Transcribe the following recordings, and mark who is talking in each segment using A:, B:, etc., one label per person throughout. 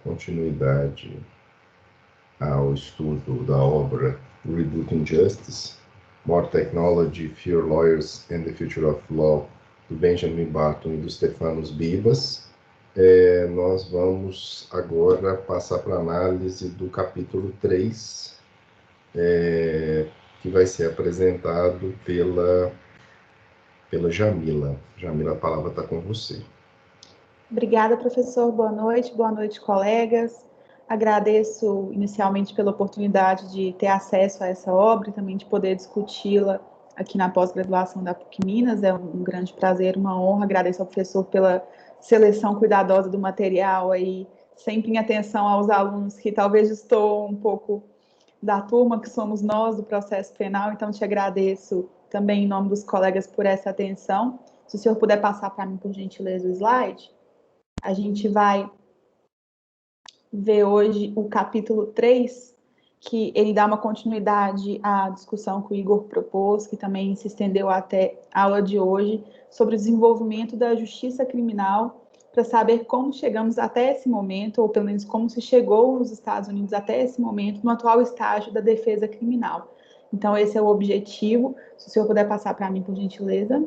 A: continuidade ao estudo da obra Rebuilding Justice, More Technology, Fewer Lawyers and the Future of Law, do Benjamin Barton e do Stefanos Bibas. Nós vamos agora passar para a análise do capítulo 3, que vai ser apresentado pela Jamila. Jamila, a palavra está com você.
B: Obrigada, professor. Boa noite, colegas. Agradeço inicialmente pela oportunidade de ter acesso a essa obra e também de poder discuti-la aqui na pós-graduação da PUC Minas. É um grande prazer, uma honra. Agradeço ao professor pela seleção cuidadosa do material aí, sempre em atenção aos alunos que talvez estou um pouco da turma, que somos nós do processo penal. Então, te agradeço também em nome dos colegas por essa atenção. Se o senhor puder passar para mim, por gentileza, o slide. A gente vai ver hoje o capítulo 3, que ele dá uma continuidade à discussão que o Igor propôs, que também se estendeu até a aula de hoje, sobre o desenvolvimento da justiça criminal, para saber como chegamos até esse momento, ou pelo menos como se chegou nos Estados Unidos até esse momento, no atual estágio da defesa criminal. Então, esse é o objetivo. Se o senhor puder passar para mim, por gentileza.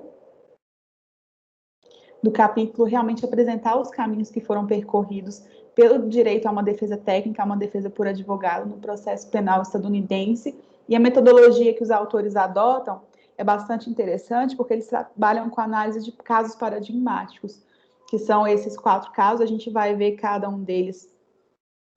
B: Do capítulo, realmente apresentar os caminhos que foram percorridos pelo direito a uma defesa técnica, a uma defesa por advogado no processo penal estadunidense, e a metodologia que os autores adotam é bastante interessante, porque eles trabalham com análise de casos paradigmáticos, que são esses 4 casos. A gente vai ver cada um deles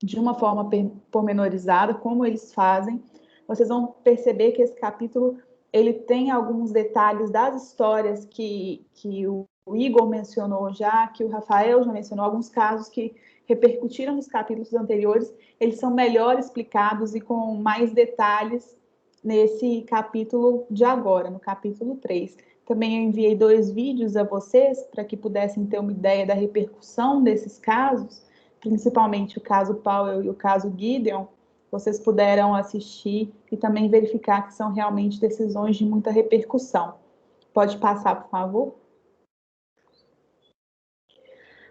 B: de uma forma pormenorizada, como eles fazem. Vocês vão perceber que esse capítulo ele tem alguns detalhes das histórias que o Igor mencionou já, que o Rafael já mencionou, alguns casos que repercutiram nos capítulos anteriores, eles são melhor explicados e com mais detalhes nesse capítulo de agora, no capítulo 3. Também eu enviei 2 vídeos a vocês, para que pudessem ter uma ideia da repercussão desses casos, principalmente o caso Powell e o caso Gideon. Vocês puderam assistir e também verificar que são realmente decisões de muita repercussão. Pode passar, por favor?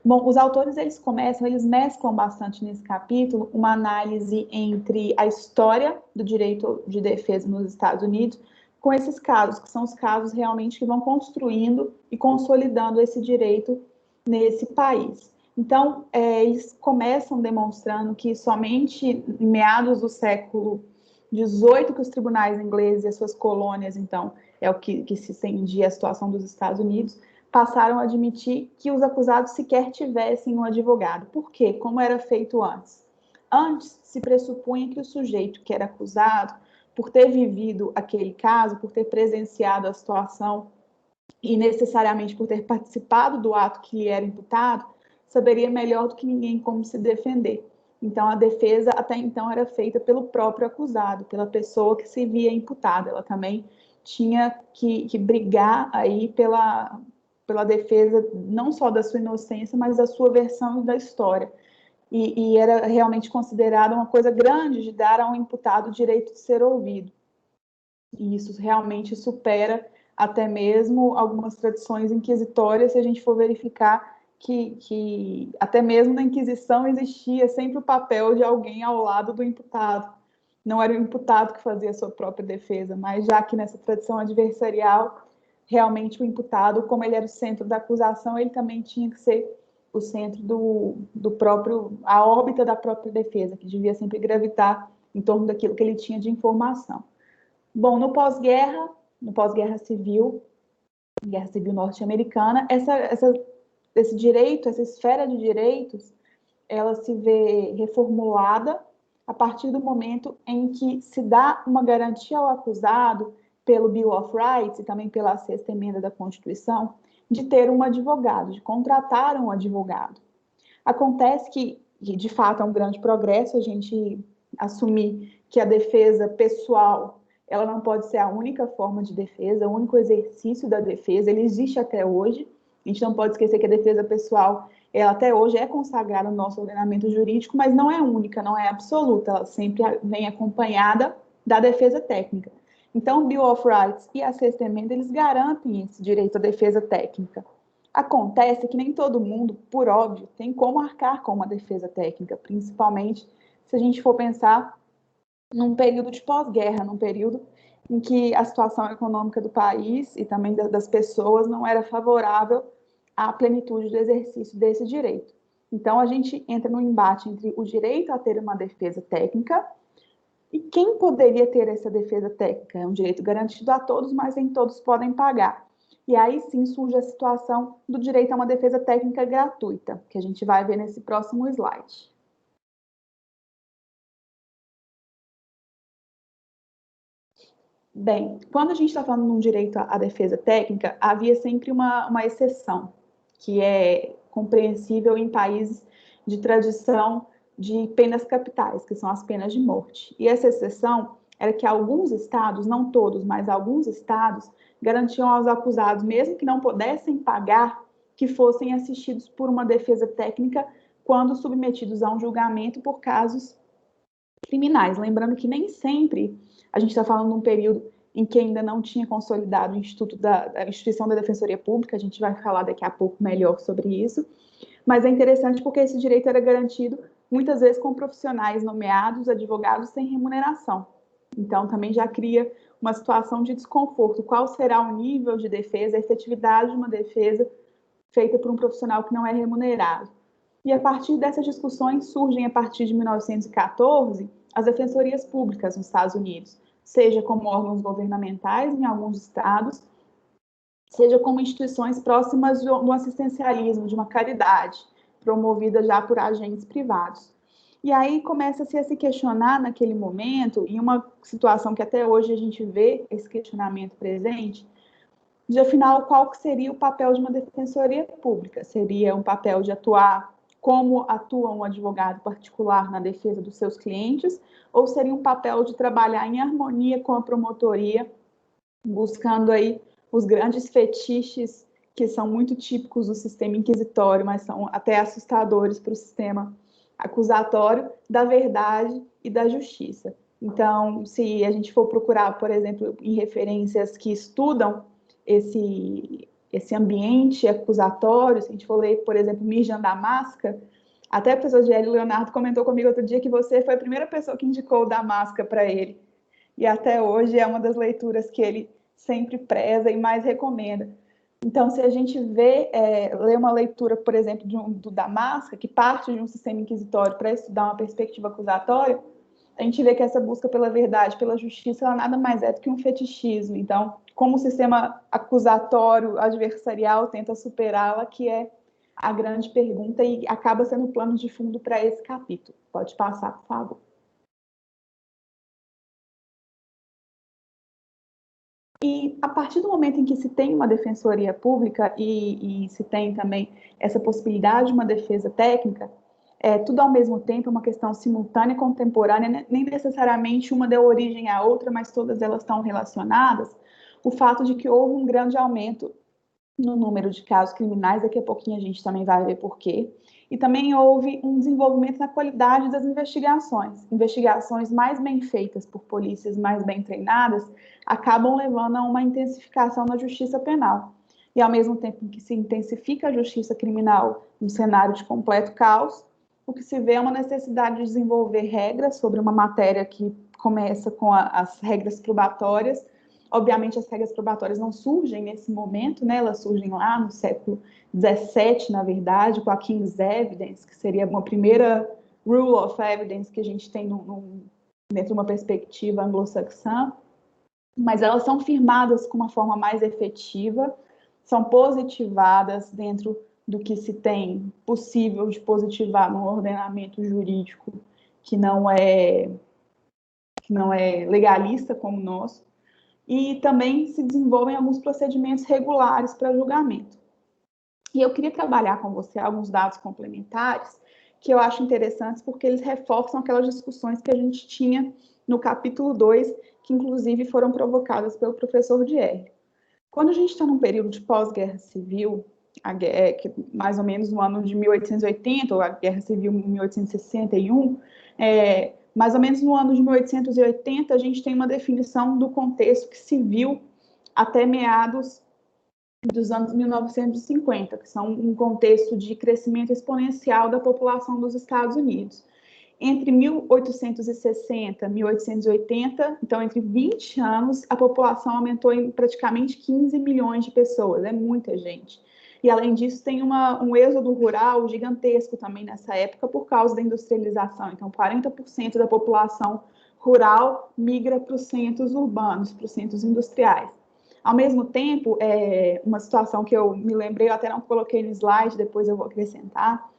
B: Bom, os autores, eles mesclam bastante nesse capítulo uma análise entre a história do direito de defesa nos Estados Unidos com esses casos, que são os casos realmente que vão construindo e consolidando esse direito nesse país. Então, eles começam demonstrando que somente em meados do século XVIII que os tribunais ingleses e as suas colônias, então, é o que se estendia a situação dos Estados Unidos, passaram a admitir que os acusados sequer tivessem um advogado. Por quê? Como era feito antes? Antes, se pressupunha que o sujeito que era acusado, por ter vivido aquele caso, por ter presenciado a situação e necessariamente por ter participado do ato que lhe era imputado, saberia melhor do que ninguém como se defender. Então, a defesa até então era feita pelo próprio acusado, pela pessoa que se via imputada. Ela também tinha que brigar aí pela defesa não só da sua inocência, mas da sua versão da história. E era realmente considerada uma coisa grande de dar a um imputado o direito de ser ouvido. E isso realmente supera até mesmo algumas tradições inquisitórias, se a gente for verificar que até mesmo na Inquisição existia sempre o papel de alguém ao lado do imputado. Não era o imputado que fazia a sua própria defesa, mas já que nessa tradição adversarial, realmente o imputado, como ele era o centro da acusação, ele também tinha que ser o centro do próprio, a órbita da própria defesa, que devia sempre gravitar em torno daquilo que ele tinha de informação. Bom, no pós-guerra civil, guerra civil norte-americana, esse direito, essa esfera de direitos, ela se vê reformulada a partir do momento em que se dá uma garantia ao acusado, pelo Bill of Rights e também pela 6ª emenda da Constituição, de ter um advogado, de contratar um advogado. Acontece que, de fato, é um grande progresso a gente assumir que a defesa pessoal ela não pode ser a única forma de defesa, o único exercício da defesa, ele existe até hoje. A gente não pode esquecer que a defesa pessoal, ela até hoje é consagrada no nosso ordenamento jurídico, mas não é única, não é absoluta, ela sempre vem acompanhada da defesa técnica. Então, o Bill of Rights e a 6ª emenda, eles garantem esse direito à defesa técnica. Acontece que nem todo mundo, por óbvio, tem como arcar com uma defesa técnica, principalmente se a gente for pensar num período de pós-guerra, num período em que a situação econômica do país e também das pessoas não era favorável à plenitude do exercício desse direito. Então, a gente entra no embate entre o direito a ter uma defesa técnica e quem poderia ter essa defesa técnica. É um direito garantido a todos, mas nem todos podem pagar. E aí sim surge a situação do direito a uma defesa técnica gratuita, que a gente vai ver nesse próximo slide. Bem, quando a gente está falando de um direito à defesa técnica, havia sempre uma exceção, que é compreensível em países de tradição de penas capitais, que são as penas de morte. E essa exceção era que alguns estados, não todos, mas alguns estados, garantiam aos acusados, mesmo que não pudessem pagar, que fossem assistidos por uma defesa técnica quando submetidos a um julgamento por casos criminais. Lembrando que nem sempre a gente está falando de um período em que ainda não tinha consolidado o Instituto a instituição da Defensoria Pública, a gente vai falar daqui a pouco melhor sobre isso, mas é interessante porque esse direito era garantido muitas vezes com profissionais nomeados, advogados sem remuneração. Então, também já cria uma situação de desconforto. Qual será o nível de defesa, a efetividade de uma defesa feita por um profissional que não é remunerado? E a partir dessas discussões surgem, a partir de 1914, as defensorias públicas nos Estados Unidos, seja como órgãos governamentais em alguns estados, seja como instituições próximas do assistencialismo, de uma caridade, promovida já por agentes privados. E aí começa-se a se questionar naquele momento, em uma situação que até hoje a gente vê esse questionamento presente, de afinal qual que seria o papel de uma defensoria pública? Seria um papel de atuar como atua um advogado particular na defesa dos seus clientes, ou seria um papel de trabalhar em harmonia com a promotoria, buscando aí os grandes fetiches que são muito típicos do sistema inquisitório, mas são até assustadores para o sistema acusatório, da verdade e da justiça. Então, se a gente for procurar, por exemplo, em referências que estudam esse ambiente acusatório, se a gente for ler, por exemplo, Mirjan Damasca, até a professor Gelli Leonardo comentou comigo outro dia que você foi a primeira pessoa que indicou o Damasca para ele. E até hoje é uma das leituras que ele sempre preza e mais recomenda. Então, se a gente lê uma leitura, por exemplo, do Damasca, que parte de um sistema inquisitório para estudar uma perspectiva acusatória, a gente vê que essa busca pela verdade, pela justiça, ela nada mais é do que um fetichismo. Então, como o sistema acusatório adversarial tenta superá-la, que é a grande pergunta e acaba sendo o plano de fundo para esse capítulo. Pode passar, por favor. E a partir do momento em que se tem uma defensoria pública e se tem também essa possibilidade de uma defesa técnica, tudo ao mesmo tempo, é uma questão simultânea, contemporânea, nem necessariamente uma deu origem à outra, mas todas elas estão relacionadas, o fato de que houve um grande aumento no número de casos criminais, daqui a pouquinho a gente também vai ver por quê, e também houve um desenvolvimento na qualidade das investigações mais bem feitas por polícias mais bem treinadas, acabam levando a uma intensificação na justiça penal. E ao mesmo tempo que se intensifica a justiça criminal num cenário de completo caos, o que se vê é uma necessidade de desenvolver regras sobre uma matéria que começa com as regras probatórias. Obviamente, as regras probatórias não surgem nesse momento, né? Elas surgem lá no século XVII, na verdade, com a King's Evidence, que seria uma primeira rule of evidence que a gente tem dentro de uma perspectiva anglo-saxã, mas elas são firmadas com uma forma mais efetiva, são positivadas dentro do que se tem possível de positivar num ordenamento jurídico que não é legalista como o nosso, e também se desenvolvem alguns procedimentos regulares para julgamento. E eu queria trabalhar com você alguns dados complementares que eu acho interessantes porque eles reforçam aquelas discussões que a gente tinha no capítulo 2, que inclusive foram provocadas pelo professor Dier. Quando a gente está num período de pós-guerra civil, mais ou menos no ano de 1880, ou a Guerra Civil em 1861, mais ou menos no ano de 1880, a gente tem uma definição do contexto que se viu até meados dos anos 1950, que são um contexto de crescimento exponencial da população dos Estados Unidos. Entre 1860 e 1880, então entre 20 anos, a população aumentou em praticamente 15 milhões de pessoas, é muita gente. E, além disso, tem um êxodo rural gigantesco também nessa época por causa da industrialização. Então, 40% da população rural migra para os centros urbanos, para os centros industriais. Ao mesmo tempo, uma situação que eu me lembrei, eu até não coloquei no slide, depois eu vou acrescentar,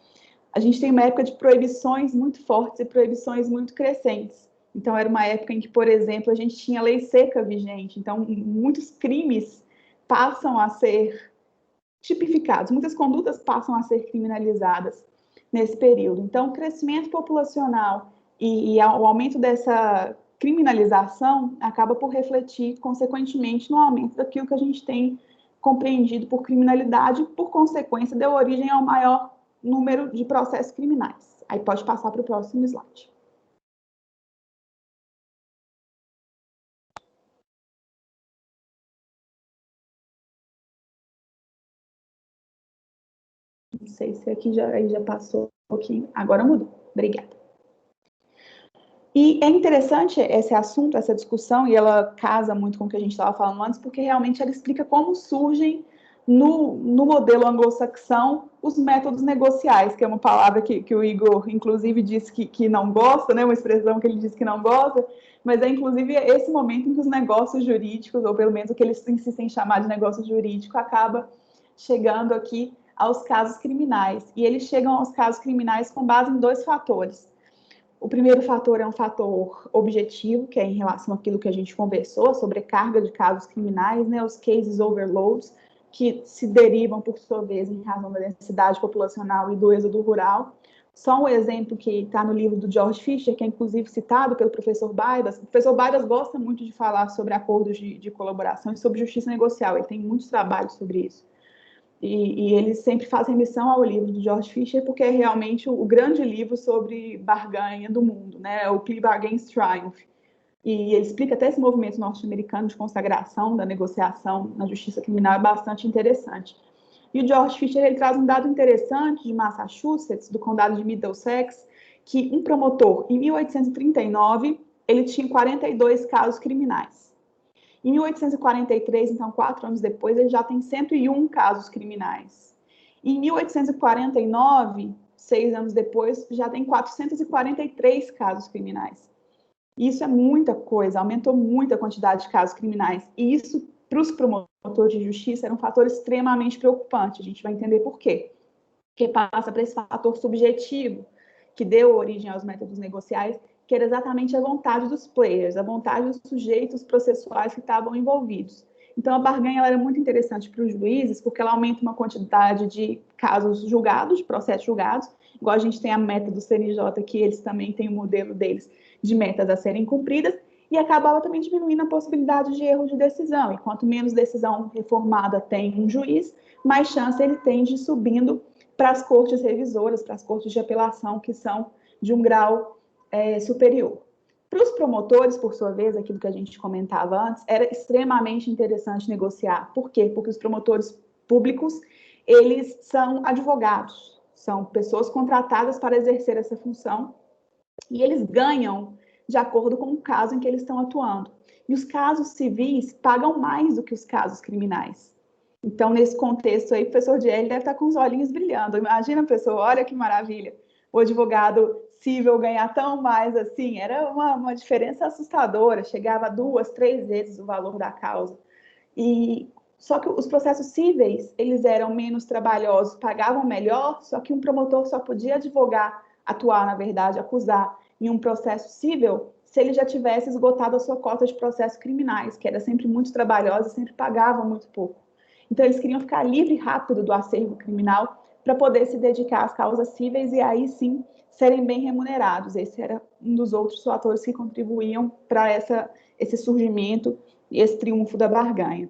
B: a gente tem uma época de proibições muito fortes e proibições muito crescentes. Então, era uma época em que, por exemplo, a gente tinha lei seca vigente. Então, muitos crimes passam a ser tipificados, muitas condutas passam a ser criminalizadas nesse período. Então, o crescimento populacional e o aumento dessa criminalização acaba por refletir, consequentemente, no aumento daquilo que a gente tem compreendido por criminalidade, por consequência, deu origem ao maior número de processos criminais. Aí pode passar para o próximo slide. Não sei se aqui já passou um pouquinho. Agora mudou. Obrigada. E é interessante esse assunto, essa discussão, e ela casa muito com o que a gente estava falando antes, porque realmente ela explica como surgem no modelo anglo-saxão os métodos negociais, que é uma palavra que o Igor, inclusive, disse que não gosta, né? Uma expressão que ele disse que não gosta, mas é, inclusive, esse momento em que os negócios jurídicos, ou pelo menos o que eles insistem em chamar de negócio jurídico, acaba chegando aqui aos casos criminais. E eles chegam aos casos criminais com base em dois fatores. O primeiro fator é um fator objetivo, que é em relação àquilo que a gente conversou, a sobrecarga de casos criminais, né, os cases overloads, que se derivam, por sua vez, em razão da densidade populacional e do êxodo rural. Só um exemplo que está no livro do George Fisher, que é inclusive citado pelo professor Baidas. O professor Baidas gosta muito de falar sobre acordos de colaboração e sobre justiça negocial, ele tem muitos trabalhos sobre isso. E eles sempre fazem menção ao livro do George Fisher, porque é realmente o grande livro sobre barganha do mundo, né? O Plea Bargains Triumph. E ele explica até esse movimento norte-americano de consagração da negociação na justiça criminal, é bastante interessante. E o George Fisher ele traz um dado interessante de Massachusetts, do condado de Middlesex, que um promotor, em 1839, ele tinha 42 casos criminais. Em 1843, então 4 anos depois, ele já tem 101 casos criminais. Em 1849, 6 anos depois, já tem 443 casos criminais. Isso é muita coisa, aumentou muito a quantidade de casos criminais. E isso, para os promotores de justiça, era um fator extremamente preocupante. A gente vai entender por quê. Porque passa para esse fator subjetivo, que deu origem aos métodos negociais, que era exatamente a vontade dos players, a vontade dos sujeitos processuais que estavam envolvidos. Então, a barganha ela era muito interessante para os juízes, porque ela aumenta uma quantidade de casos julgados, de processos julgados, igual a gente tem a meta do CNJ, que eles também têm o modelo deles de metas a serem cumpridas, e acabava também diminuindo a possibilidade de erro de decisão. E quanto menos decisão reformada tem um juiz, mais chance ele tem de ir subindo para as cortes revisoras, para as cortes de apelação, que são de um grau superior. Para os promotores, por sua vez, aquilo que a gente comentava antes, era extremamente interessante negociar. Por quê? Porque os promotores públicos, eles são advogados, são pessoas contratadas para exercer essa função, e eles ganham de acordo com o caso em que eles estão atuando. E os casos civis pagam mais do que os casos criminais. Então, nesse contexto aí, o professor Diel deve estar com os olhinhos brilhando. Imagina, professor, olha que maravilha. O advogado civil ganhar tão mais assim, era uma diferença assustadora, chegava a 2, 3 vezes o valor da causa. E só que os processos cíveis, eles eram menos trabalhosos, pagavam melhor, só que um promotor só podia advogar, atuar, na verdade, acusar em um processo cível se ele já tivesse esgotado a sua cota de processos criminais, que era sempre muito trabalhosa e sempre pagava muito pouco. Então, eles queriam ficar livre e rápido do acervo criminal para poder se dedicar às causas cíveis e aí sim serem bem remunerados. Esse era um dos outros fatores que contribuíam para esse surgimento e esse triunfo da barganha.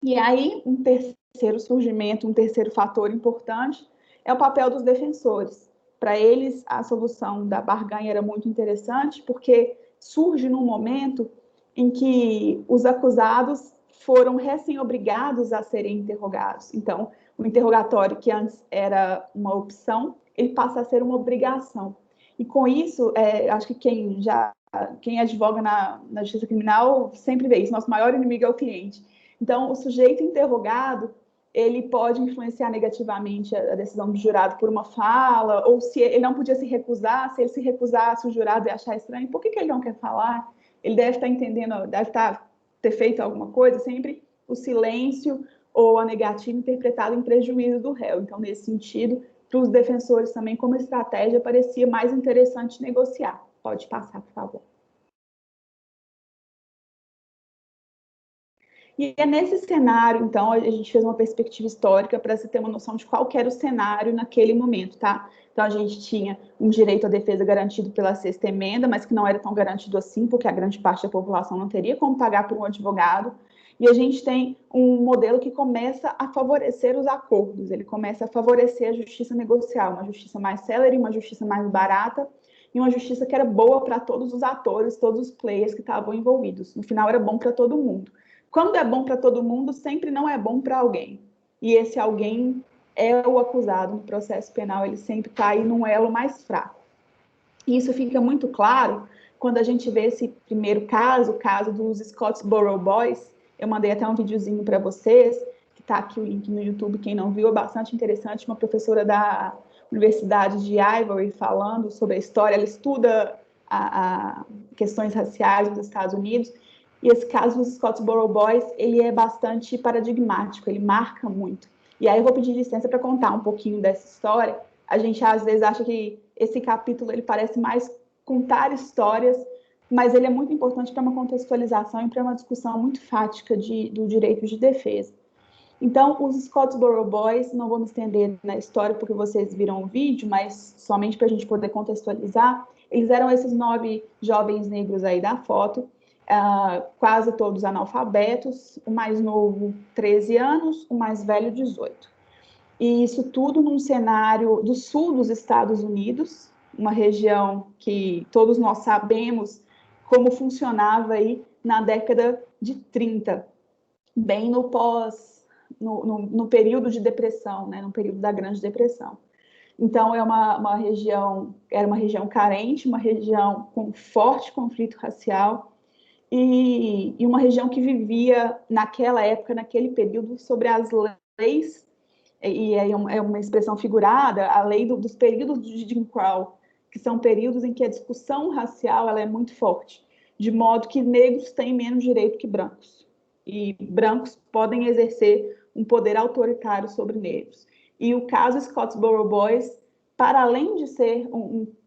B: E aí, um terceiro surgimento, um terceiro fator importante é o papel dos defensores. Para eles, a solução da barganha era muito interessante, porque surge num momento em que os acusados foram recém-obrigados a serem interrogados. Então, o interrogatório, que antes era uma opção, ele passa a ser uma obrigação. E com isso, acho que quem advoga na justiça criminal sempre vê isso, nosso maior inimigo é o cliente. Então, o sujeito interrogado, ele pode influenciar negativamente a decisão do jurado por uma fala, ou se ele não podia se recusar, se ele se recusasse, o jurado ia achar estranho, por que ele não quer falar? Ele deve estar entendendo, deve ter feito alguma coisa, sempre o silêncio ou a negativa interpretado em prejuízo do réu. Então, nesse sentido, para os defensores também, como estratégia, parecia mais interessante negociar. Pode passar, por favor. E é nesse cenário, então, a gente fez uma perspectiva histórica para se ter uma noção de qual era o cenário naquele momento, tá? Então, a gente tinha um direito à defesa garantido pela Sexta Emenda, mas que não era tão garantido assim, porque a grande parte da população não teria como pagar por um advogado. E a gente tem um modelo que começa a favorecer os acordos, ele começa a favorecer a justiça negocial, uma justiça mais célere, uma justiça mais barata, e uma justiça que era boa para todos os atores, todos os players que estavam envolvidos. No final, era bom para todo mundo. Quando é bom para todo mundo, sempre não é bom para alguém. E esse alguém é o acusado no processo penal, ele sempre está aí num elo mais fraco. E isso fica muito claro quando a gente vê esse primeiro caso, o caso dos Scottsboro Boys. Eu mandei até um videozinho para vocês, que está aqui o link no YouTube, quem não viu, é bastante interessante, uma professora da Universidade de Ivory falando sobre a história, ela estuda questões raciais nos Estados Unidos, e esse caso dos Scottsboro Boys, ele é bastante paradigmático, ele marca muito. E aí eu vou pedir licença para contar um pouquinho dessa história. A gente às vezes acha que esse capítulo ele parece mais contar histórias, mas ele é muito importante para uma contextualização e para uma discussão muito fática do direito de defesa. Então, os Scottsboro Boys, não vou me estender na história porque vocês viram o vídeo, mas somente para a gente poder contextualizar, eles eram esses 9 jovens negros aí da foto, quase todos analfabetos, o mais novo 13 anos, o mais velho 18. E isso tudo num cenário do sul dos Estados Unidos, uma região que todos nós sabemos como funcionava aí na década de 30, bem no período de depressão, né, no período da Grande Depressão. Então, era uma região carente, uma região com forte conflito racial, e uma região que vivia naquela época, naquele período, sobre as leis, e é uma expressão figurada, a lei dos períodos de Jim Crow, que são períodos em que a discussão racial ela é muito forte, de modo que negros têm menos direito que brancos, e brancos podem exercer um poder autoritário sobre negros. E o caso Scottsboro Boys, para além de ser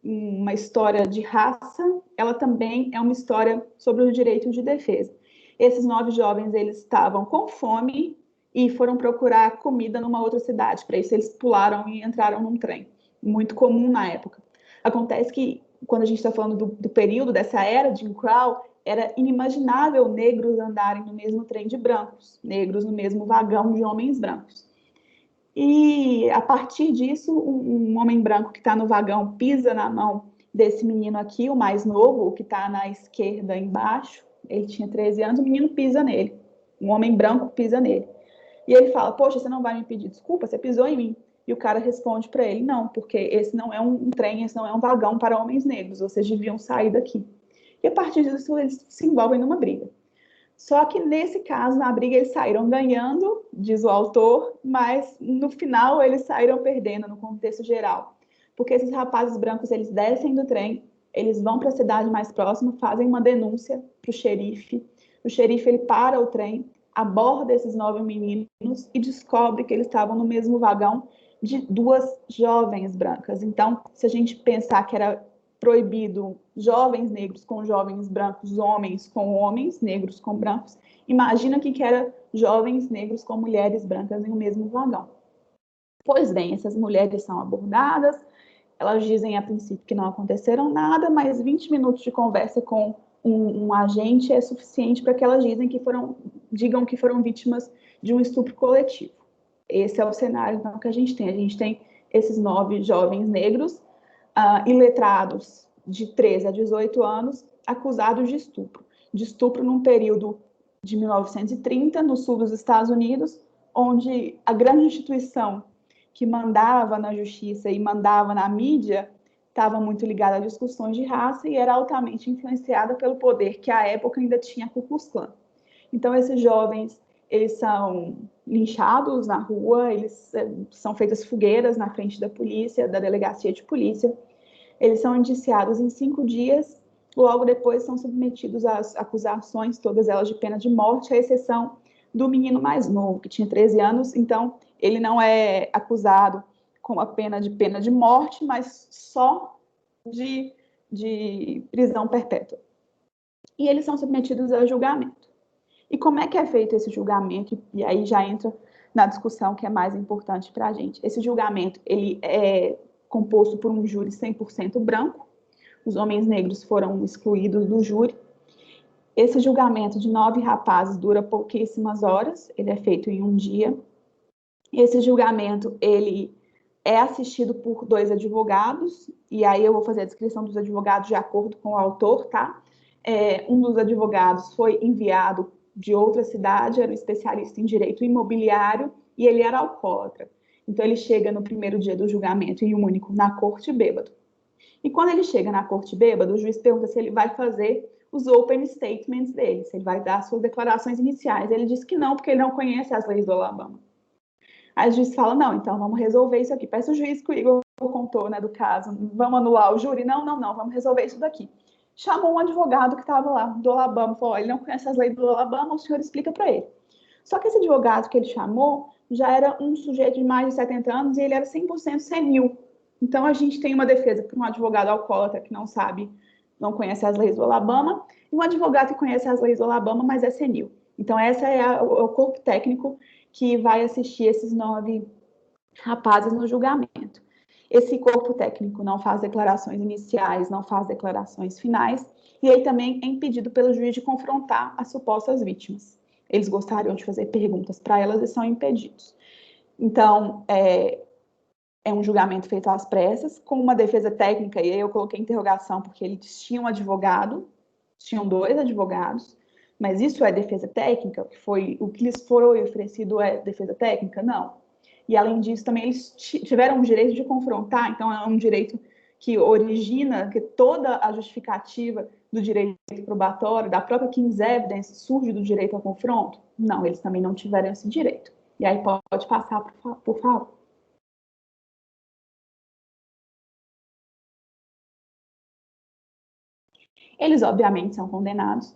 B: uma história de raça, ela também é uma história sobre o direito de defesa. Esses 9 jovens, eles estavam com fome e foram procurar comida numa outra cidade. Para isso, eles pularam e entraram num trem. Muito comum na época. Acontece que, quando a gente está falando do período, dessa era de Jim Crow, era inimaginável negros andarem no mesmo trem de brancos, negros no mesmo vagão de homens brancos. E, a partir disso, um homem branco que está no vagão pisa na mão desse menino aqui, o mais novo, o que está na esquerda embaixo. Ele tinha 13 anos, o menino pisa nele. Um homem branco pisa nele. E ele fala, poxa, você não vai me pedir desculpa? Você pisou em mim. E o cara responde para ele, não, porque esse não é um trem, esse não é um vagão para homens negros, vocês deviam sair daqui. E, a partir disso, eles se envolvem numa briga. Só que, nesse caso, na briga, eles saíram ganhando, diz o autor, mas, no final, eles saíram perdendo, no contexto geral. Porque esses rapazes brancos, eles descem do trem, eles vão para a cidade mais próxima, fazem uma denúncia para o xerife. O xerife, ele para o trem, aborda esses 9 meninos e descobre que eles estavam no mesmo vagão de 2 jovens brancas. Então, se a gente pensar que era proibido jovens negros com jovens brancos, homens com homens, negros com brancos, imagina que era jovens negros com mulheres brancas em um mesmo vagão. Pois bem, essas mulheres são abordadas, elas dizem a princípio que não aconteceram nada, mas 20 minutos de conversa com um agente é suficiente para que elas digam que foram vítimas de um estupro coletivo. Esse é o cenário então, que a gente tem. A gente tem esses 9 jovens negros iletrados de 13 a 18 anos, acusados de estupro num período de 1930, no sul dos Estados Unidos, onde a grande instituição que mandava na justiça e mandava na mídia estava muito ligada a discussões de raça e era altamente influenciada pelo poder que à época ainda tinha a Ku Klux Klan. Então, esses jovens, eles são linchados na rua, eles são feitas fogueiras na frente da polícia, da delegacia de polícia, eles são indiciados em 5 dias, logo depois são submetidos às acusações, todas elas de pena de morte, à exceção do menino mais novo, que tinha 13 anos, então ele não é acusado com a pena de morte, mas só de prisão perpétua. E eles são submetidos a julgamento. E como é que é feito esse julgamento? E aí já entra na discussão que é mais importante para a gente. Esse julgamento, ele é composto por um júri 100% branco. Os homens negros foram excluídos do júri. Esse julgamento de 9 rapazes dura pouquíssimas horas. Ele é feito em um dia. Esse julgamento, ele é assistido por 2 advogados. E aí eu vou fazer a descrição dos advogados de acordo com o autor, tá? Um dos advogados foi enviado de outra cidade, era um especialista em direito imobiliário e ele era alcoólatra. Então, ele chega no primeiro dia do julgamento em único na corte bêbado. E quando ele chega na corte bêbado, o juiz pergunta se ele vai fazer os open statements dele, se ele vai dar suas declarações iniciais. Ele diz que não, porque ele não conhece as leis do Alabama. Aí o juiz fala, não, então vamos resolver isso aqui. Parece o juiz que o Igor contou, né, do caso. Vamos anular o júri? Não, vamos resolver isso daqui. Chamou um advogado que estava lá, do Alabama, falou, ele não conhece as leis do Alabama, o senhor explica para ele. Só que esse advogado que ele chamou já era um sujeito de mais de 70 anos e ele era 100% senil. Então, a gente tem uma defesa para um advogado alcoólatra que não sabe, não conhece as leis do Alabama, e um advogado que conhece as leis do Alabama, mas é senil. Então, esse é o corpo técnico que vai assistir esses 9 rapazes no julgamento. Esse corpo técnico não faz declarações iniciais, não faz declarações finais, e ele também é impedido pelo juiz de confrontar as supostas vítimas. Eles gostariam de fazer perguntas para elas e são impedidos. Então, é um julgamento feito às pressas, com uma defesa técnica, e aí eu coloquei interrogação porque eles tinham um advogado, tinham 2 advogados, mas isso é defesa técnica? O que lhes foi oferecido é defesa técnica? Não. E, além disso, também eles tiveram o direito de confrontar, então é um direito que origina, que toda a justificativa do direito probatório, da própria King's Evidence, surge do direito ao confronto? Não, eles também não tiveram esse direito. E aí pode passar, por favor. Eles, obviamente, são condenados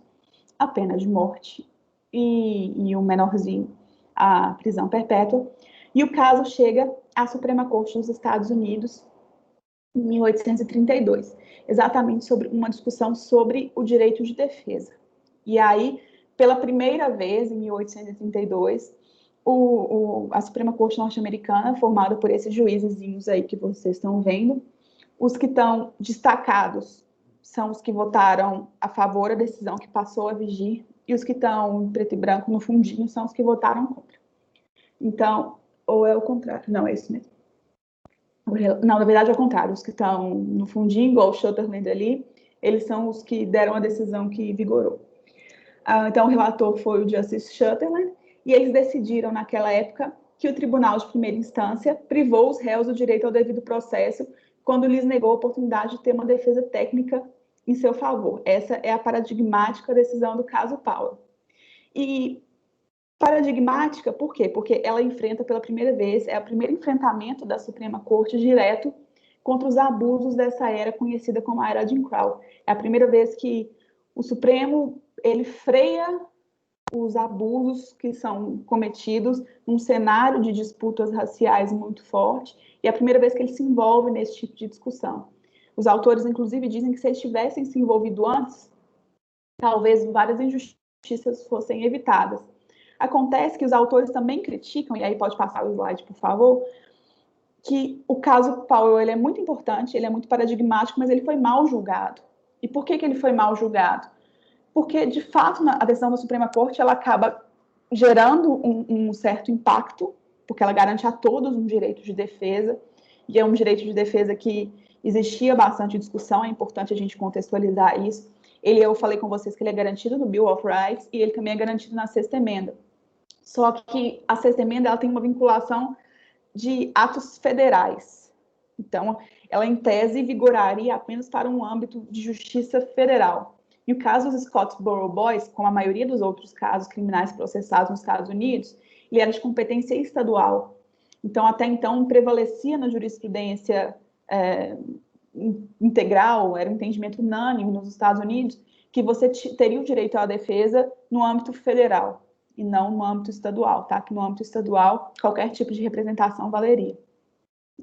B: à pena de morte e o menorzinho à prisão perpétua. E o caso chega à Suprema Corte dos Estados Unidos em 1832, exatamente sobre uma discussão sobre o direito de defesa. E aí, pela primeira vez, em 1832, a Suprema Corte norte-americana, formada por esses juízezinhos aí que vocês estão vendo, os que estão destacados são os que votaram a favor da decisão que passou a vigir, e os que estão em preto e branco no fundinho são os que votaram contra. Então, ou é o contrário? Não, é isso mesmo. Não, na verdade é o contrário. Os que estão no fundinho, igual o Shutterland ali, eles são os que deram a decisão que vigorou. Então, o relator foi o Justice Shutterland, e eles decidiram, naquela época, que o Tribunal de Primeira Instância privou os réus do direito ao devido processo quando lhes negou a oportunidade de ter uma defesa técnica em seu favor. Essa é a paradigmática decisão do caso Powell. E paradigmática, por quê? Porque ela enfrenta pela primeira vez, é o primeiro enfrentamento da Suprema Corte direto contra os abusos dessa era conhecida como a era Jim Crow. É a primeira vez que o Supremo, ele freia os abusos que são cometidos num cenário de disputas raciais muito forte, e é a primeira vez que ele se envolve nesse tipo de discussão. Os autores, inclusive, dizem que se eles tivessem se envolvido antes, talvez várias injustiças fossem evitadas. Acontece que os autores também criticam, e aí pode passar o slide, por favor, que o caso Powell ele é muito importante, ele é muito paradigmático, mas ele foi mal julgado. E por que ele foi mal julgado? Porque, de fato, a decisão da Suprema Corte ela acaba gerando um certo impacto, porque ela garante a todos um direito de defesa, e é um direito de defesa que existia bastante discussão, é importante a gente contextualizar isso. eu falei com vocês que ele é garantido no Bill of Rights e ele também é garantido na Sexta Emenda. Só que a Sexta Emenda ela tem uma vinculação de atos federais. Então, ela, em tese, vigoraria apenas para um âmbito de justiça federal. E o caso dos Scottsboro Boys, como a maioria dos outros casos criminais processados nos Estados Unidos, ele era de competência estadual. Então, até então, prevalecia na jurisprudência integral, era um entendimento unânime nos Estados Unidos, que você teria o direito à defesa no âmbito federal e não no âmbito estadual, tá? Que no âmbito estadual, qualquer tipo de representação valeria.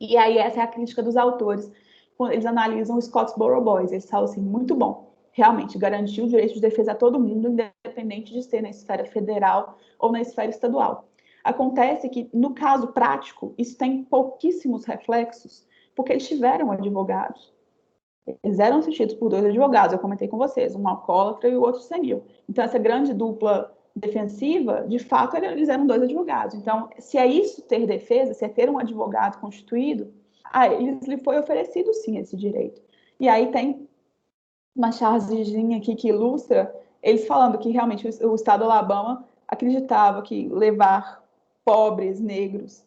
B: E aí, essa é a crítica dos autores, quando eles analisam os Scottsboro Boys. Eles falam assim, muito bom, realmente, garantiu o direito de defesa a todo mundo, independente de ser na esfera federal ou na esfera estadual. Acontece que, no caso prático, isso tem pouquíssimos reflexos, porque eles tiveram advogados. Eles eram assistidos por 2 advogados, eu comentei com vocês, um alcoólatra e o outro senil. Então, essa grande dupla defensiva, de fato, eles eram 2 advogados. Então, se é isso ter defesa, se é ter um advogado constituído, lhe foi oferecido, sim, esse direito. E aí tem uma chargezinha aqui que ilustra eles falando que realmente o Estado do Alabama acreditava que levar pobres, negros,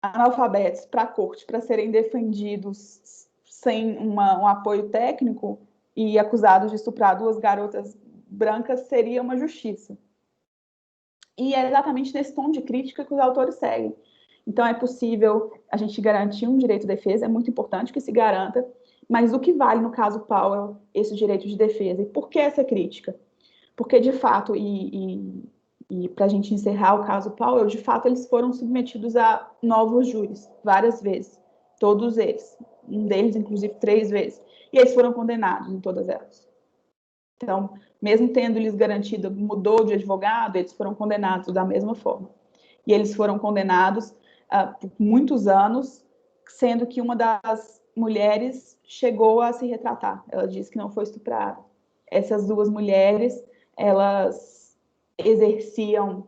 B: analfabetos para a corte para serem defendidos sem um apoio técnico e acusados de estuprar 2 garotas brancas seria uma justiça. E é exatamente nesse tom de crítica que os autores seguem. Então, é possível a gente garantir um direito de defesa, é muito importante que se garanta, mas o que vale, no caso Powell, esse direito de defesa? E por que essa crítica? Porque, de fato, e para a gente encerrar o caso Powell, de fato, eles foram submetidos a novos júris, várias vezes, todos eles, um deles, inclusive, 3 vezes, e eles foram condenados em todas elas. Então, mesmo tendo-lhes garantido, mudou de advogado, eles foram condenados da mesma forma. E eles foram condenados por muitos anos, sendo que uma das mulheres chegou a se retratar. Ela disse que não foi estuprada. Essas 2 mulheres, elas exerciam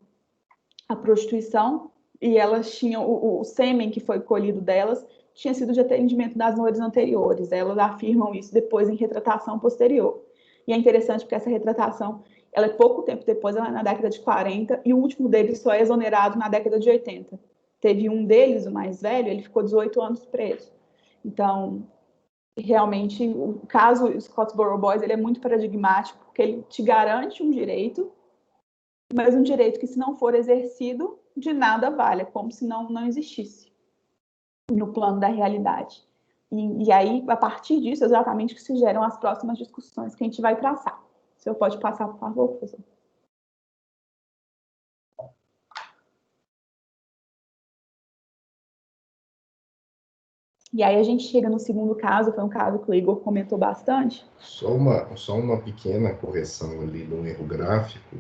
B: a prostituição e elas tinham o sêmen que foi colhido delas tinha sido de atendimento das mulheres anteriores. Elas afirmam isso depois em retratação posterior. E é interessante porque essa retratação ela é pouco tempo depois, ela é na década de 40, e o último deles só é exonerado na década de 80. Teve um deles, o mais velho, ele ficou 18 anos preso. Então, realmente, o caso Scottsboro Boys ele é muito paradigmático, porque ele te garante um direito, mas um direito que, se não for exercido, de nada vale, é como se não existisse no plano da realidade. E aí, a partir disso, exatamente que se geram as próximas discussões que a gente vai traçar. O senhor pode passar, por favor, professor? E aí a gente chega no segundo caso, foi um caso que o Igor comentou bastante.
A: Só uma pequena correção ali de um erro gráfico.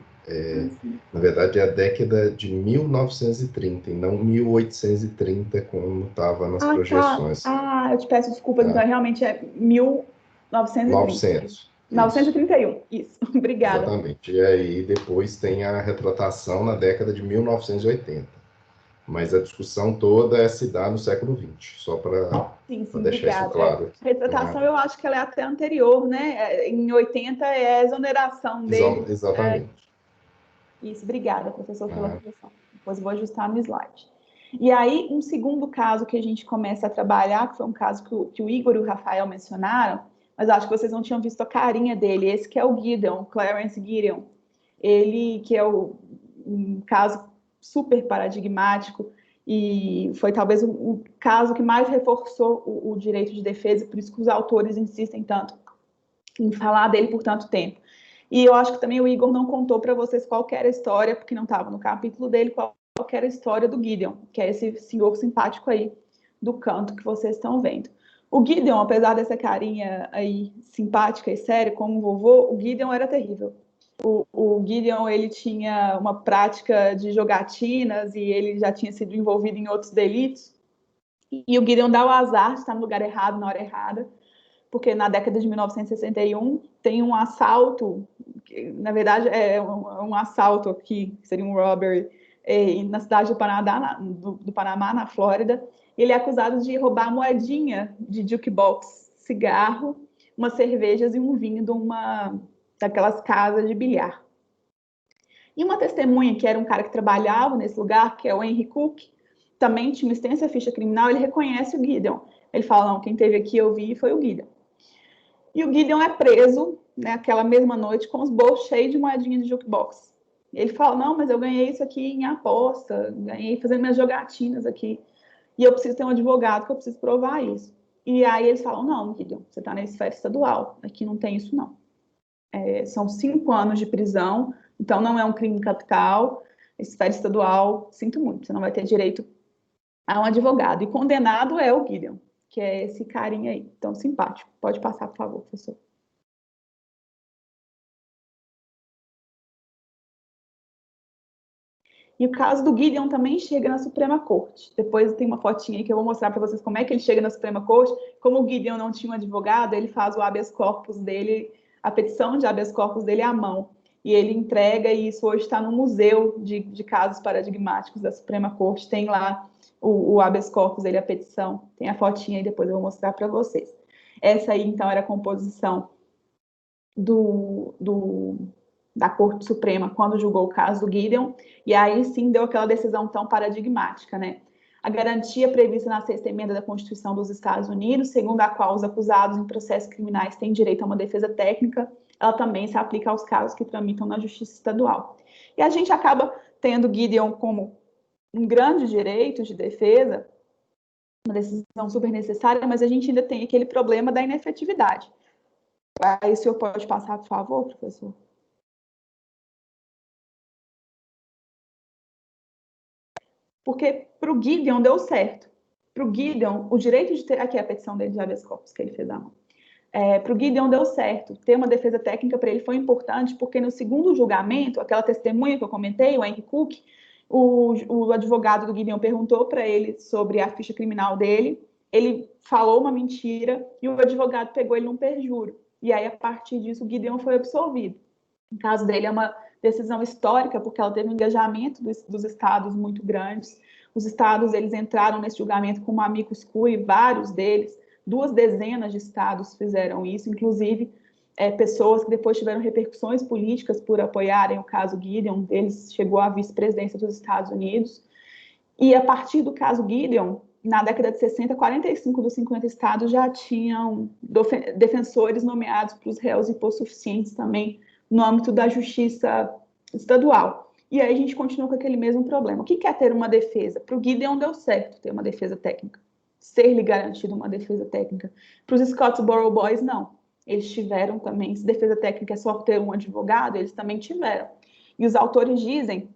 A: Na verdade, é a década de 1930 e não 1830, como estava nas projeções.
B: Tá. Eu te peço desculpas, então realmente é 1930. 931, isso. Obrigada.
A: Exatamente. E aí depois tem a retratação na década de 1980. Mas a discussão toda se dá no século XX, só para deixar isso claro.
B: A retratação, eu acho que ela é até anterior, né? Em 80 é a exoneração dele.
A: Exatamente.
B: Isso, obrigada, professor, pela correção. Depois eu vou ajustar no slide. E aí, um segundo caso que a gente começa a trabalhar, que foi um caso que o Igor e o Rafael mencionaram, mas acho que vocês não tinham visto a carinha dele, esse que é o Gideon, Clarence Gideon. Ele que é um caso super paradigmático e foi talvez o caso que mais reforçou o direito de defesa, por isso que os autores insistem tanto em falar dele por tanto tempo. E eu acho que também o Igor não contou para vocês qual era a história, porque não estava no capítulo dele, qual era a história do Gideon, que é esse senhor simpático aí do canto que vocês estão vendo. O Gideon, apesar dessa carinha aí simpática e séria, como o vovô, o Gideon era terrível. O Gideon, ele tinha uma prática de jogatinas e ele já tinha sido envolvido em outros delitos. E o Gideon dá o azar de estar no lugar errado, na hora errada, porque na década de 1961 tem um assalto, que, na verdade é um assalto aqui, seria um robbery, na cidade do Panamá, na Flórida. Ele é acusado de roubar moedinha de jukebox, cigarro, umas cervejas e um vinho de uma daquelas casas de bilhar. E uma testemunha, que era um cara que trabalhava nesse lugar, que é o Henry Cook, também tinha uma extensa ficha criminal, ele reconhece o Gideon. Ele fala, não, quem esteve aqui eu vi foi o Gideon. E o Gideon é preso, né, aquela mesma noite, com os bolsos cheios de moedinhas de jukebox. Ele fala, não, mas eu ganhei isso aqui em aposta, ganhei fazendo minhas jogatinas aqui, e eu preciso ter um advogado que eu preciso provar isso. E aí eles falam, não, Gideon, você está na esfera estadual, aqui não tem isso não. São 5 anos de prisão, então não é um crime capital, esfera estadual, sinto muito, você não vai ter direito a um advogado. E condenado é o Gideon, que é esse carinha aí, tão simpático. Pode passar, por favor, professor. E o caso do Gideon também chega na Suprema Corte. Depois tem uma fotinha aí que eu vou mostrar para vocês como é que ele chega na Suprema Corte. Como o Gideon não tinha um advogado, ele faz o habeas corpus dele, a petição de habeas corpus dele à mão. E ele entrega, e isso hoje está no Museu de Casos Paradigmáticos da Suprema Corte. Tem lá o habeas corpus dele, a petição. Tem a fotinha aí, depois eu vou mostrar para vocês. Essa aí, então, era a composição da Corte Suprema quando julgou o caso do Gideon, e aí sim deu aquela decisão tão paradigmática, né? A garantia prevista na 6ª emenda da Constituição dos Estados Unidos, segundo a qual os acusados em processos criminais têm direito a uma defesa técnica, ela também se aplica aos casos que tramitam na Justiça Estadual. E a gente acaba tendo Gideon como um grande direito de defesa, uma decisão super necessária, mas a gente ainda tem aquele problema da inefetividade. Aí o senhor pode passar, por favor, professor? Porque para o Gideon deu certo. Para o Gideon, o direito de ter... Aqui é a petição dele de habeas corpus que ele fez à mão. Para o Gideon deu certo. Ter uma defesa técnica para ele foi importante, porque no segundo julgamento, aquela testemunha que eu comentei, o Henry Cook, o advogado do Gideon perguntou para ele sobre a ficha criminal dele, ele falou uma mentira e o advogado pegou ele num perjúrio. E aí, a partir disso, o Gideon foi absolvido. No caso dele, é uma decisão histórica, porque ela teve um engajamento dos estados muito grandes. Os estados, eles entraram nesse julgamento com um amicus curiae, vários deles, 2 dezenas de estados fizeram isso, inclusive pessoas que depois tiveram repercussões políticas por apoiarem o caso Gideon, um deles chegou à vice-presidência dos Estados Unidos. E a partir do caso Gideon, na década de 60, 45 dos 50 estados já tinham defensores nomeados para os réus hipossuficientes também, no âmbito da justiça estadual. E aí a gente continua com aquele mesmo problema. O que é ter uma defesa? Para o Gideon deu certo ter uma defesa técnica, ser-lhe garantido uma defesa técnica. Para os Scottsboro Boys, não. Eles tiveram também, se defesa técnica é só ter um advogado, eles também tiveram. E os autores dizem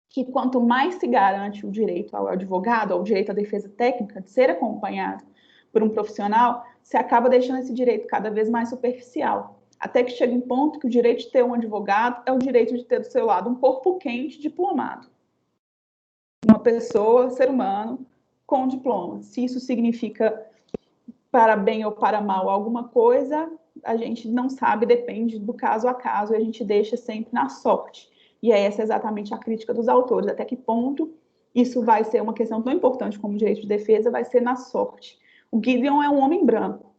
B: que quanto mais se garante o direito ao advogado, ao direito à defesa técnica, de ser acompanhado por um profissional, se acaba deixando esse direito cada vez mais superficial. Até que chega um ponto que o direito de ter um advogado é o direito de ter do seu lado um corpo quente diplomado. Uma pessoa, ser humano, com diploma. Se isso significa para bem ou para mal alguma coisa, a gente não sabe, depende do caso a caso, e a gente deixa sempre na sorte. E essa é exatamente a crítica dos autores, até que ponto isso vai ser uma questão tão importante como o direito de defesa, vai ser na sorte. O Gideon é um homem branco,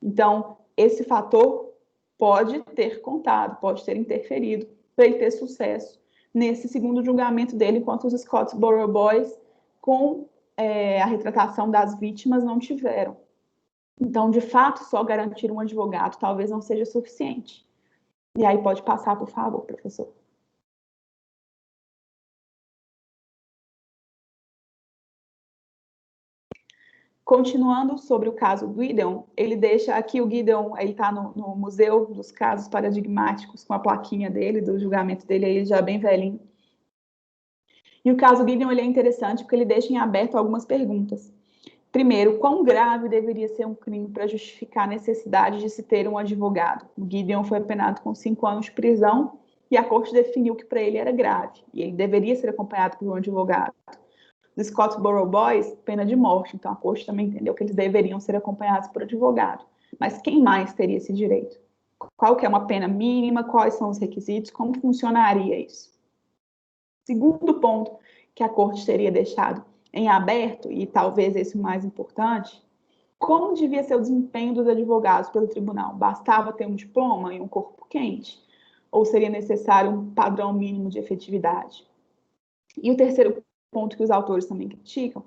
B: então esse fator pode ter contado, pode ter interferido para ele ter sucesso nesse segundo julgamento dele, enquanto os Scottsboro Boys, com a retratação das vítimas, não tiveram. Então, de fato, só garantir um advogado talvez não seja suficiente. E aí pode passar, por favor, professor. Continuando sobre o caso do Gideon, ele deixa aqui o Gideon, ele está no Museu dos Casos Paradigmáticos, com a plaquinha dele, do julgamento dele, aí já bem velhinho. E o caso Gideon, ele é interessante porque ele deixa em aberto algumas perguntas. Primeiro, quão grave deveria ser um crime para justificar a necessidade de se ter um advogado? O Gideon foi apenado com 5 anos de prisão e a corte definiu que para ele era grave e ele deveria ser acompanhado por um advogado. Os Scottsboro Boys, pena de morte, então a corte também entendeu que eles deveriam ser acompanhados por advogado. Mas quem mais teria esse direito? Qual que é uma pena mínima? Quais são os requisitos? Como funcionaria isso? Segundo ponto que a corte teria deixado em aberto, e talvez esse o mais importante, Como devia ser o desempenho dos advogados pelo tribunal? Bastava ter um diploma e um corpo quente? Ou seria necessário um padrão mínimo de efetividade? E o terceiro ponto que os autores também criticam,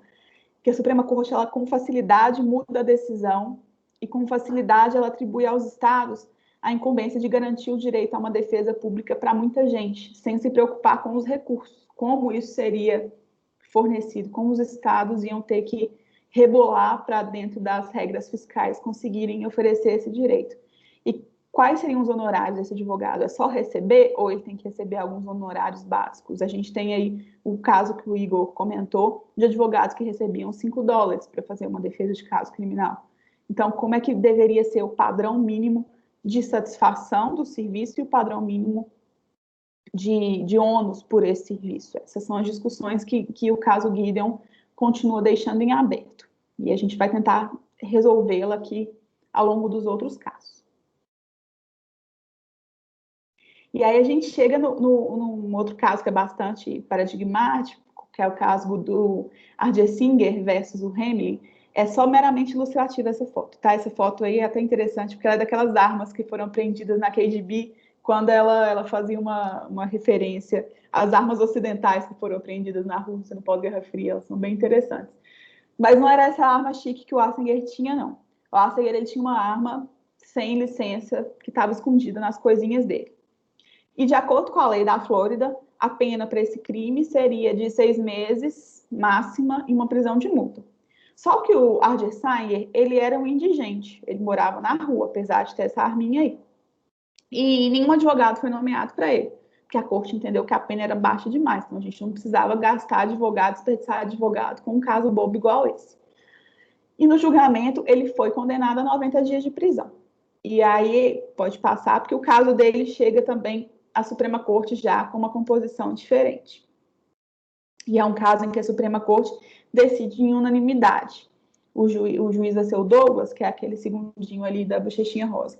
B: que a Suprema Corte, ela com facilidade muda a decisão e com facilidade ela atribui aos estados a incumbência de garantir o direito a uma defesa pública para muita gente, sem se preocupar com os recursos, como isso seria fornecido, como os estados iam ter que rebolar para dentro das regras fiscais conseguirem oferecer esse direito. E quais seriam os honorários desse advogado? É só receber ou ele tem que receber alguns honorários básicos? A gente tem aí o caso que o Igor comentou de advogados que recebiam $5 para fazer uma defesa de caso criminal. Então, como é que deveria ser o padrão mínimo de satisfação do serviço e o padrão mínimo de ônus por esse serviço? Essas são as discussões que o caso Gideon continua deixando em aberto. E a gente vai tentar resolvê-la aqui ao longo dos outros casos. E aí a gente chega num outro caso que é bastante paradigmático, que é o caso do Argersinger versus o Hamlin. É só meramente ilustrativa essa foto, tá? Essa foto aí é até interessante, porque ela é daquelas armas que foram apreendidas na KGB, quando ela fazia uma referência às armas ocidentais que foram apreendidas na Rússia no pós-Guerra Fria. Elas são bem interessantes. Mas não era essa arma chique que o Arsinger tinha, não. O Arsinger, ele tinha uma arma sem licença, que estava escondida nas coisinhas dele. E de acordo com a lei da Flórida, a pena para esse crime seria de 6 meses, máxima, e uma prisão de multa. Só que o Argersinger, ele era um indigente, ele morava na rua, apesar de ter essa arminha aí. E nenhum advogado foi nomeado para ele, porque a corte entendeu que a pena era baixa demais, então a gente não precisava gastar advogado, desperdiçar advogado com um caso bobo igual esse. E no julgamento, ele foi condenado a 90 dias de prisão. E aí, pode passar, porque o caso dele chega também à Suprema Corte já com uma composição diferente. E é um caso em que a Suprema Corte decide em unanimidade. O juiz é seu Douglas, que é aquele segundinho ali da bochechinha rosa.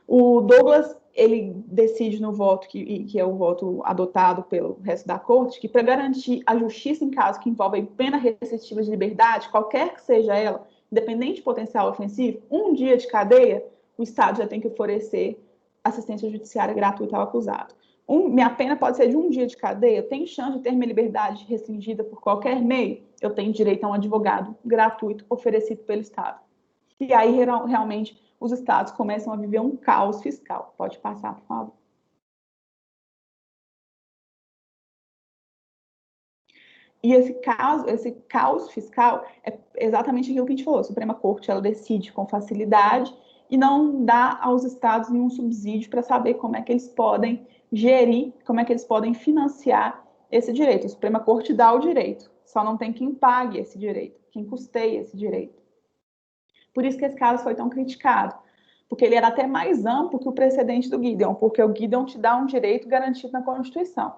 B: O Douglas, ele decide no voto, que é o voto adotado pelo resto da corte, que para garantir a justiça em casos que envolvem pena restritiva de liberdade, qualquer que seja ela, independente de potencial ofensivo, 1 dia de cadeia, o Estado já tem que oferecer assistência judiciária gratuita ao acusado. Minha pena pode ser de 1 dia de cadeia, eu tenho chance de ter minha liberdade restringida por qualquer meio, eu tenho direito a um advogado gratuito oferecido pelo Estado. E aí, realmente, os estados começam a viver um caos fiscal. Pode passar, por favor. E esse caos fiscal é exatamente aquilo que a gente falou. A Suprema Corte, ela decide com facilidade e não dá aos estados nenhum subsídio para saber como é que eles podem gerir, como é que eles podem financiar esse direito. A Suprema Corte dá o direito, só não tem quem pague esse direito, quem custeie esse direito. Por isso que esse caso foi tão criticado, porque ele era até mais amplo que o precedente do Gideon, porque o Gideon te dá um direito garantido na Constituição.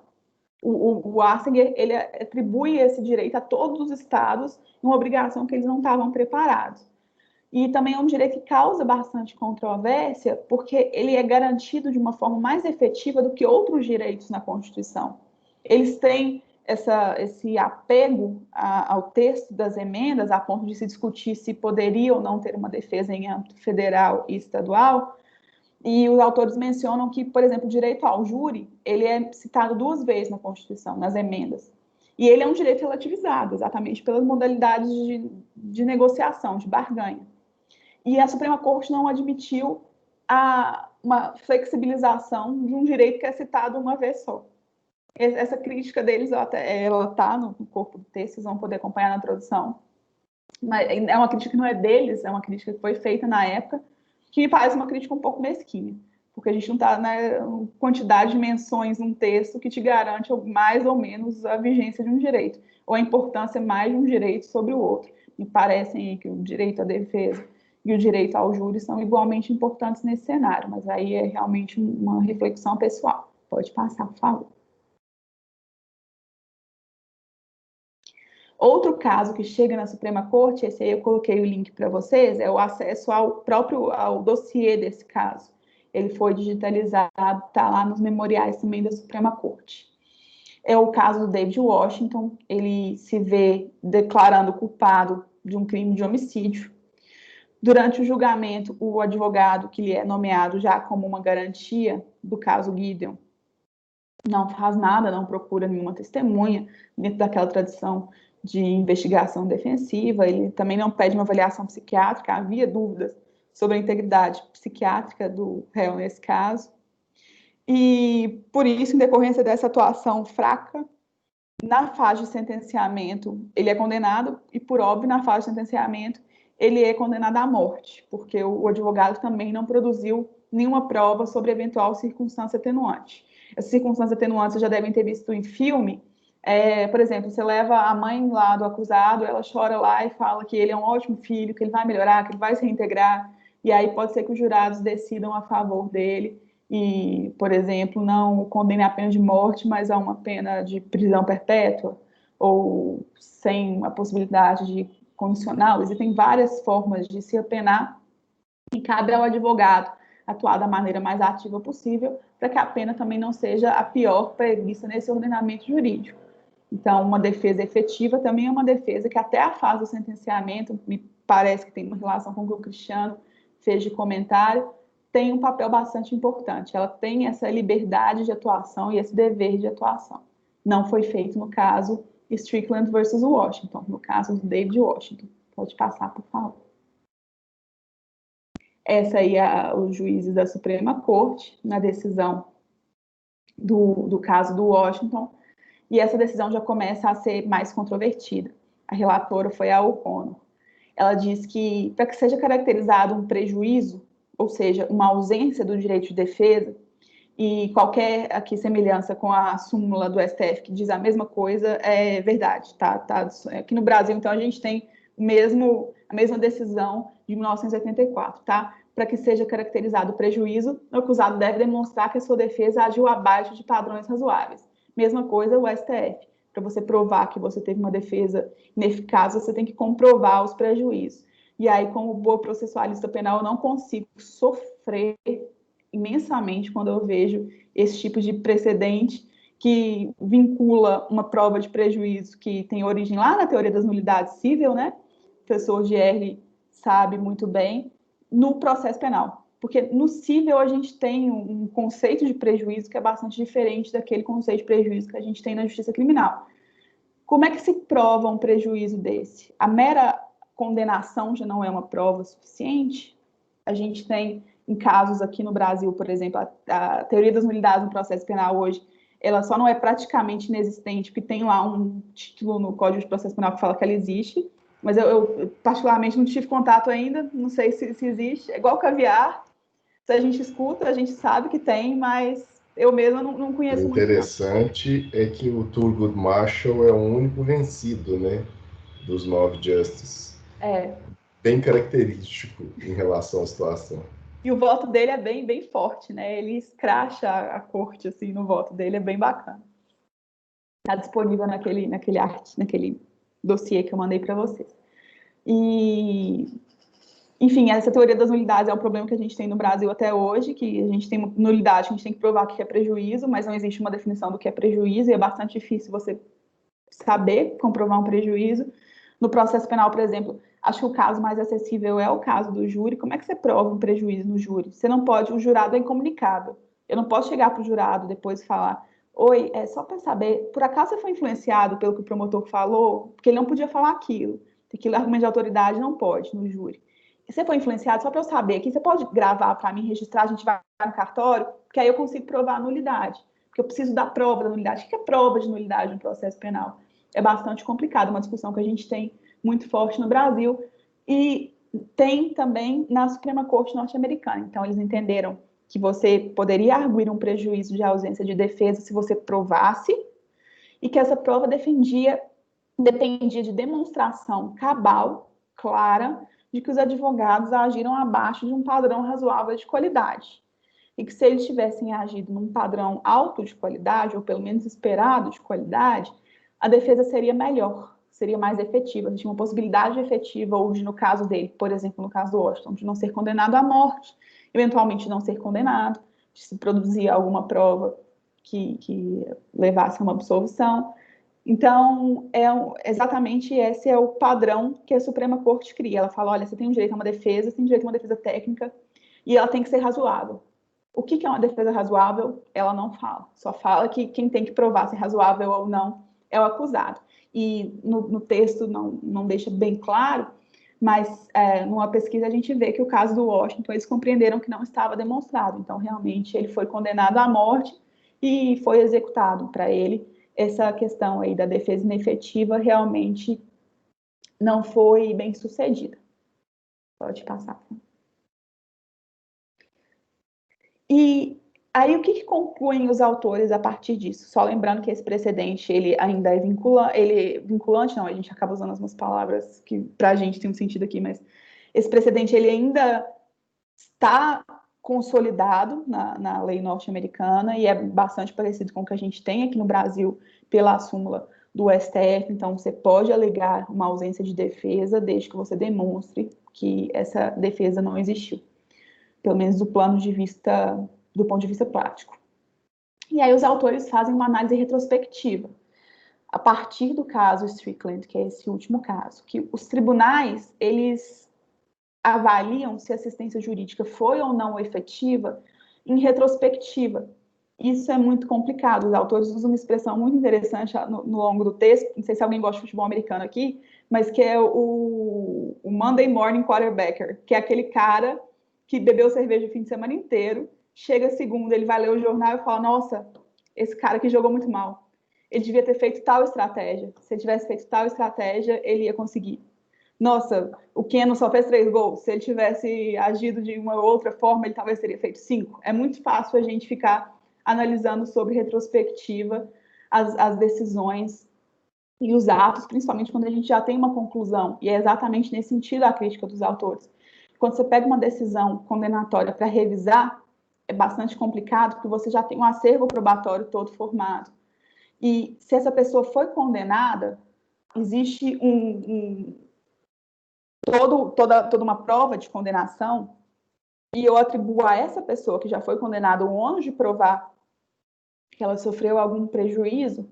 B: O Arsinger, ele atribui esse direito a todos os estados, uma obrigação que eles não estavam preparados. E também é um direito que causa bastante controvérsia, porque ele é garantido de uma forma mais efetiva do que outros direitos na Constituição. Eles têm esse apego ao texto das emendas, a ponto de se discutir se poderia ou não ter uma defesa em âmbito federal e estadual. E os autores mencionam que, por exemplo, o direito ao júri, ele é citado 2 vezes na Constituição, nas emendas. E ele é um direito relativizado, exatamente pelas modalidades de negociação, de barganha. E a Suprema Corte não admitiu uma flexibilização de um direito que é citado uma vez só. Essa crítica deles, ela está no corpo do texto, vocês vão poder acompanhar na tradução. Mas é uma crítica que não é deles, é uma crítica que foi feita na época, que me parece uma crítica um pouco mesquinha, porque a gente não está na quantidade de menções num texto que te garante mais ou menos a vigência de um direito, ou a importância mais de um direito sobre o outro. Me parecem que o direito à defesa e o direito ao júri são igualmente importantes nesse cenário, mas aí é realmente uma reflexão pessoal. Pode passar, por favor. Outro caso que chega na Suprema Corte, esse aí eu coloquei o link para vocês, é o acesso ao dossiê desse caso. Ele foi digitalizado, está lá nos memoriais também da Suprema Corte. É o caso do David Washington, ele se vê declarando culpado de um crime de homicídio. Durante o julgamento, o advogado que lhe é nomeado já como uma garantia do caso Gideon não faz nada, não procura nenhuma testemunha dentro daquela tradição de investigação defensiva, ele também não pede uma avaliação psiquiátrica, havia dúvidas sobre a integridade psiquiátrica do réu nesse caso, e por isso, em decorrência dessa atuação fraca, na fase de sentenciamento, ele é condenado, e por óbvio, na fase de sentenciamento, ele é condenado à morte, porque o advogado também não produziu nenhuma prova sobre eventual circunstância atenuante. Essas circunstâncias atenuantes vocês já devem ter visto em filme. Por exemplo, você leva a mãe lá do acusado, ela chora lá e fala que ele é um ótimo filho, que ele vai melhorar, que ele vai se reintegrar, e aí pode ser que os jurados decidam a favor dele e, por exemplo, não o condenem a pena de morte, mas a uma pena de prisão perpétua, ou sem a possibilidade de condicional. Existem várias formas de se apenar e cabe ao advogado atuar da maneira mais ativa possível para que a pena também não seja a pior prevista nesse ordenamento jurídico. Então, uma defesa efetiva também é uma defesa que até a fase do sentenciamento, me parece que tem uma relação com o que o Cristiano fez de comentário, tem um papel bastante importante. Ela tem essa liberdade de atuação e esse dever de atuação. Não foi feito no caso Strickland versus Washington, no caso do David Washington. Pode passar, por favor. Essa aí é os juízes da Suprema Corte, na decisão do caso do Washington, e essa decisão já começa a ser mais controvertida. A relatora foi a O'Connor. Ela diz que, para que seja caracterizado um prejuízo, ou seja, uma ausência do direito de defesa, e qualquer aqui semelhança com a súmula do STF que diz a mesma coisa é verdade, tá? Aqui no Brasil, então, a gente tem a mesma decisão de 1984, tá? Para que seja caracterizado o prejuízo, o acusado deve demonstrar que a sua defesa agiu abaixo de padrões razoáveis. Mesma coisa o STF. Para você provar que você teve uma defesa ineficaz, você tem que comprovar os prejuízos. E aí, como boa processualista penal, eu não consigo sofrer imensamente quando eu vejo esse tipo de precedente que vincula uma prova de prejuízo que tem origem lá na teoria das nulidades civil, né? O professor Gierli sabe muito bem, no processo penal. Porque no civil a gente tem um conceito de prejuízo que é bastante diferente daquele conceito de prejuízo que a gente tem na justiça criminal. Como é que se prova um prejuízo desse? A mera condenação já não é uma prova suficiente? A gente tem, em casos aqui no Brasil, por exemplo, a teoria das nulidades no processo penal hoje, ela só não é praticamente inexistente, porque tem lá um título no Código de Processo Penal que fala que ela existe, mas eu particularmente não tive contato ainda, não sei se existe. É igual caviar, se a gente escuta, a gente sabe que tem, mas eu mesma não conheço muito.
A: O interessante é que o Thurgood Marshall é o único vencido, né, dos 9 Justices. Bem característico em relação à situação.
B: E o voto dele é bem forte, né? Ele escracha a corte, assim, no voto dele, é bem bacana. Está disponível naquele dossiê que eu mandei para vocês. E, enfim, essa teoria das nulidades é um problema que a gente tem no Brasil até hoje, que a gente tem nulidade, a gente tem que provar que é prejuízo, mas não existe uma definição do que é prejuízo, e é bastante difícil você saber comprovar um prejuízo. No processo penal, por exemplo, acho que o caso mais acessível é o caso do júri. Como é que você prova um prejuízo no júri? Você não pode, o jurado é incomunicável. Eu não posso chegar para o jurado depois e falar: oi, só para saber, por acaso você foi influenciado pelo que o promotor falou? Porque ele não podia falar aquilo. Aquilo, argumento de autoridade, não pode no júri. E você foi influenciado, só para eu saber aqui, você pode gravar para mim, registrar, a gente vai no cartório, porque aí eu consigo provar a nulidade. Porque eu preciso da prova da nulidade. O que é prova de nulidade no processo penal? É bastante complicado, uma discussão que a gente tem muito forte no Brasil e tem também na Suprema Corte norte-americana. Então, eles entenderam que você poderia arguir um prejuízo de ausência de defesa se você provasse e que essa prova dependia de demonstração cabal, clara, de que os advogados agiram abaixo de um padrão razoável de qualidade. E que se eles tivessem agido num padrão alto de qualidade, ou pelo menos esperado de qualidade, a defesa seria melhor, seria mais efetiva. Tinha uma possibilidade efetiva hoje, no caso dele, por exemplo, no caso do Washington, de não ser condenado à morte, eventualmente não ser condenado, de se produzir alguma prova que levasse a uma absolvição. Então, exatamente esse é o padrão que a Suprema Corte cria. Ela fala, olha, você tem um direito a uma defesa, você tem direito a uma defesa técnica, e ela tem que ser razoável. O que é uma defesa razoável? Ela não fala. Só fala que quem tem que provar se é razoável ou não é o acusado. E no texto não deixa bem claro, mas numa pesquisa a gente vê que o caso do Washington, eles compreenderam que não estava demonstrado. Então, realmente, ele foi condenado à morte e foi executado. Para ele, essa questão aí da defesa inefetiva realmente não foi bem sucedida. Pode passar. E aí, o que concluem os autores a partir disso? Só lembrando que esse precedente, ele ainda é vinculante, não, a gente acaba usando algumas palavras que para a gente tem um sentido aqui, mas esse precedente, ele ainda está consolidado na lei norte-americana e é bastante parecido com o que a gente tem aqui no Brasil pela súmula do STF. Então, você pode alegar uma ausência de defesa desde que você demonstre que essa defesa não existiu, pelo menos do ponto de vista prático. E aí os autores fazem uma análise retrospectiva, a partir do caso Strickland, que é esse último caso, que os tribunais, eles avaliam se a assistência jurídica foi ou não efetiva em retrospectiva. Isso é muito complicado. Os autores usam uma expressão muito interessante no longo do texto, não sei se alguém gosta de futebol americano aqui, mas que é o Monday Morning Quarterbacker, que é aquele cara que bebeu cerveja o fim de semana inteiro, chega segunda, ele vai ler o jornal e fala, nossa, esse cara aqui jogou muito mal. Ele devia ter feito tal estratégia. Se ele tivesse feito tal estratégia, ele ia conseguir. Nossa, o Keno só fez 3 gols. Se ele tivesse agido de uma outra forma, ele talvez teria feito 5. É muito fácil a gente ficar analisando sobre retrospectiva as decisões e os atos, principalmente quando a gente já tem uma conclusão. E é exatamente nesse sentido a crítica dos autores. Quando você pega uma decisão condenatória para revisar, é bastante complicado, porque você já tem um acervo probatório todo formado. E se essa pessoa foi condenada, existe toda uma prova de condenação, e eu atribuo a essa pessoa que já foi condenada o ônus de provar que ela sofreu algum prejuízo,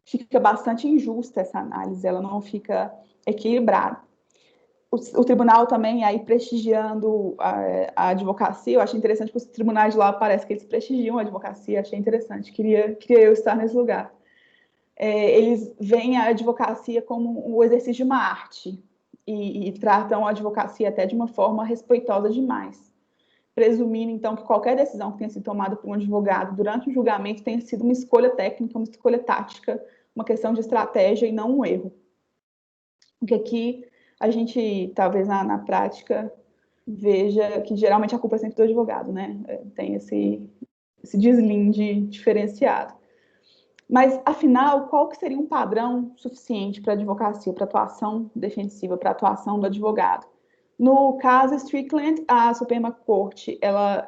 B: fica bastante injusta essa análise, ela não fica equilibrada. O tribunal também aí prestigiando a advocacia, eu achei interessante que os tribunais de lá parece que eles prestigiam a advocacia, achei interessante, queria eu estar nesse lugar. Eles veem a advocacia como o exercício de uma arte e tratam a advocacia até de uma forma respeitosa demais, presumindo, então, que qualquer decisão que tenha sido tomada por um advogado durante o julgamento tenha sido uma escolha técnica, uma escolha tática, uma questão de estratégia e não um erro. Porque aqui a gente, talvez na prática, veja que geralmente a culpa é sempre do advogado, né? Tem esse deslinde diferenciado. Mas, afinal, qual que seria um padrão suficiente para a advocacia, para a atuação defensiva, para a atuação do advogado? No caso Strickland, a Suprema Corte, ela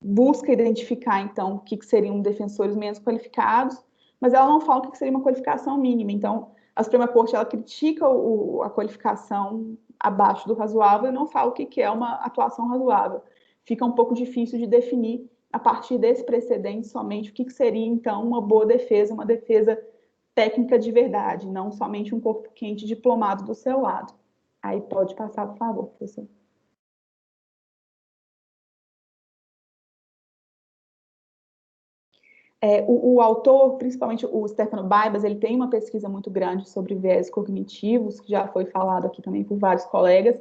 B: busca identificar, então, o que seriam defensores menos qualificados, mas ela não fala o que seria uma qualificação mínima. Então, a Suprema Corte, ela critica a qualificação abaixo do razoável e não fala o que é uma atuação razoável. Fica um pouco difícil de definir, a partir desse precedente, somente o que seria, então, uma boa defesa, uma defesa técnica de verdade, não somente um corpo quente diplomado do seu lado. Aí pode passar, por favor, professor. O autor, principalmente o Stefano Baibas, ele tem uma pesquisa muito grande sobre viés cognitivos, que já foi falado aqui também por vários colegas,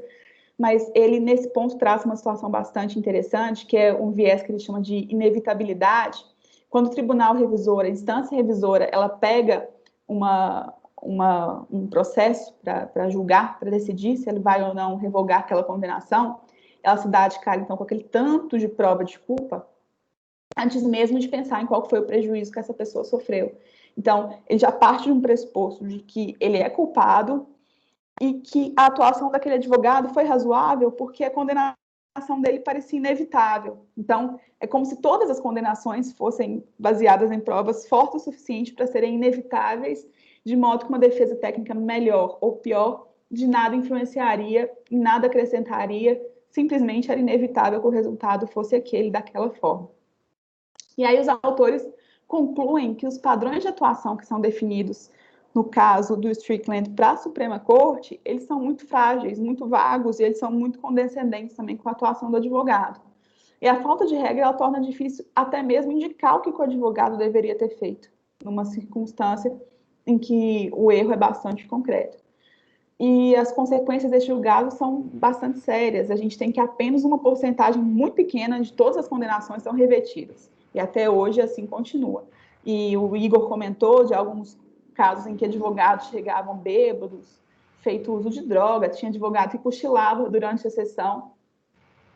B: mas ele, nesse ponto, traz uma situação bastante interessante, que é um viés que ele chama de inevitabilidade. Quando o tribunal revisor, a instância revisora, ela pega um processo para julgar, para decidir se ele vai ou não revogar aquela condenação, ela se dá de cara, então, com aquele tanto de prova de culpa, antes mesmo de pensar em qual foi o prejuízo que essa pessoa sofreu. Então, ele já parte de um pressuposto de que ele é culpado e que a atuação daquele advogado foi razoável porque a condenação dele parecia inevitável. Então, é como se todas as condenações fossem baseadas em provas fortes o suficiente para serem inevitáveis, de modo que uma defesa técnica melhor ou pior de nada influenciaria, nada acrescentaria, simplesmente era inevitável que o resultado fosse aquele daquela forma. E aí os autores concluem que os padrões de atuação que são definidos no caso do Strickland para a Suprema Corte, eles são muito frágeis, muito vagos, e eles são muito condescendentes também com a atuação do advogado. E a falta de regra, ela torna difícil até mesmo indicar o que o advogado deveria ter feito, numa circunstância em que o erro é bastante concreto. E as consequências desse julgado são bastante sérias. A gente tem que apenas uma porcentagem muito pequena de todas as condenações são revertidas. E até hoje assim continua. E o Igor comentou de alguns casos em que advogados chegavam bêbados, feito uso de droga, tinha advogado que cochilava durante a sessão.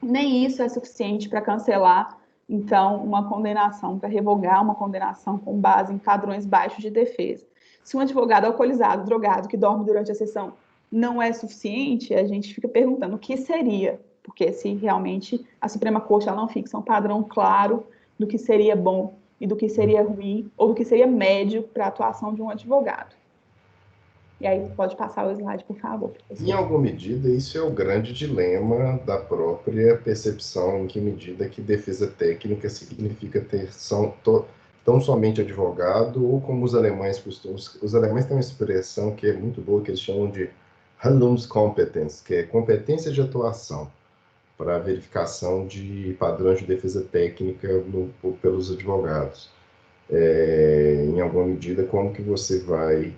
B: Nem isso é suficiente para cancelar, então, uma condenação, para revogar uma condenação com base em padrões baixos de defesa. Se um advogado alcoolizado, drogado, que dorme durante a sessão, não é suficiente, a gente fica perguntando o que seria, porque se realmente a Suprema Corte ela não fixa um padrão claro do que seria bom e do que seria ruim, ou do que seria médio para a atuação de um advogado. E aí, pode passar o slide, por favor, professor.
A: Em alguma medida, isso é o grande dilema da própria percepção, em que medida que defesa técnica significa ter tão somente advogado, ou como os alemães costumam... Os alemães têm uma expressão que é muito boa, que eles chamam de Handlungskompetenz, que é competência de atuação, para a verificação de padrões de defesa técnica pelos advogados. Em alguma medida, como que você vai,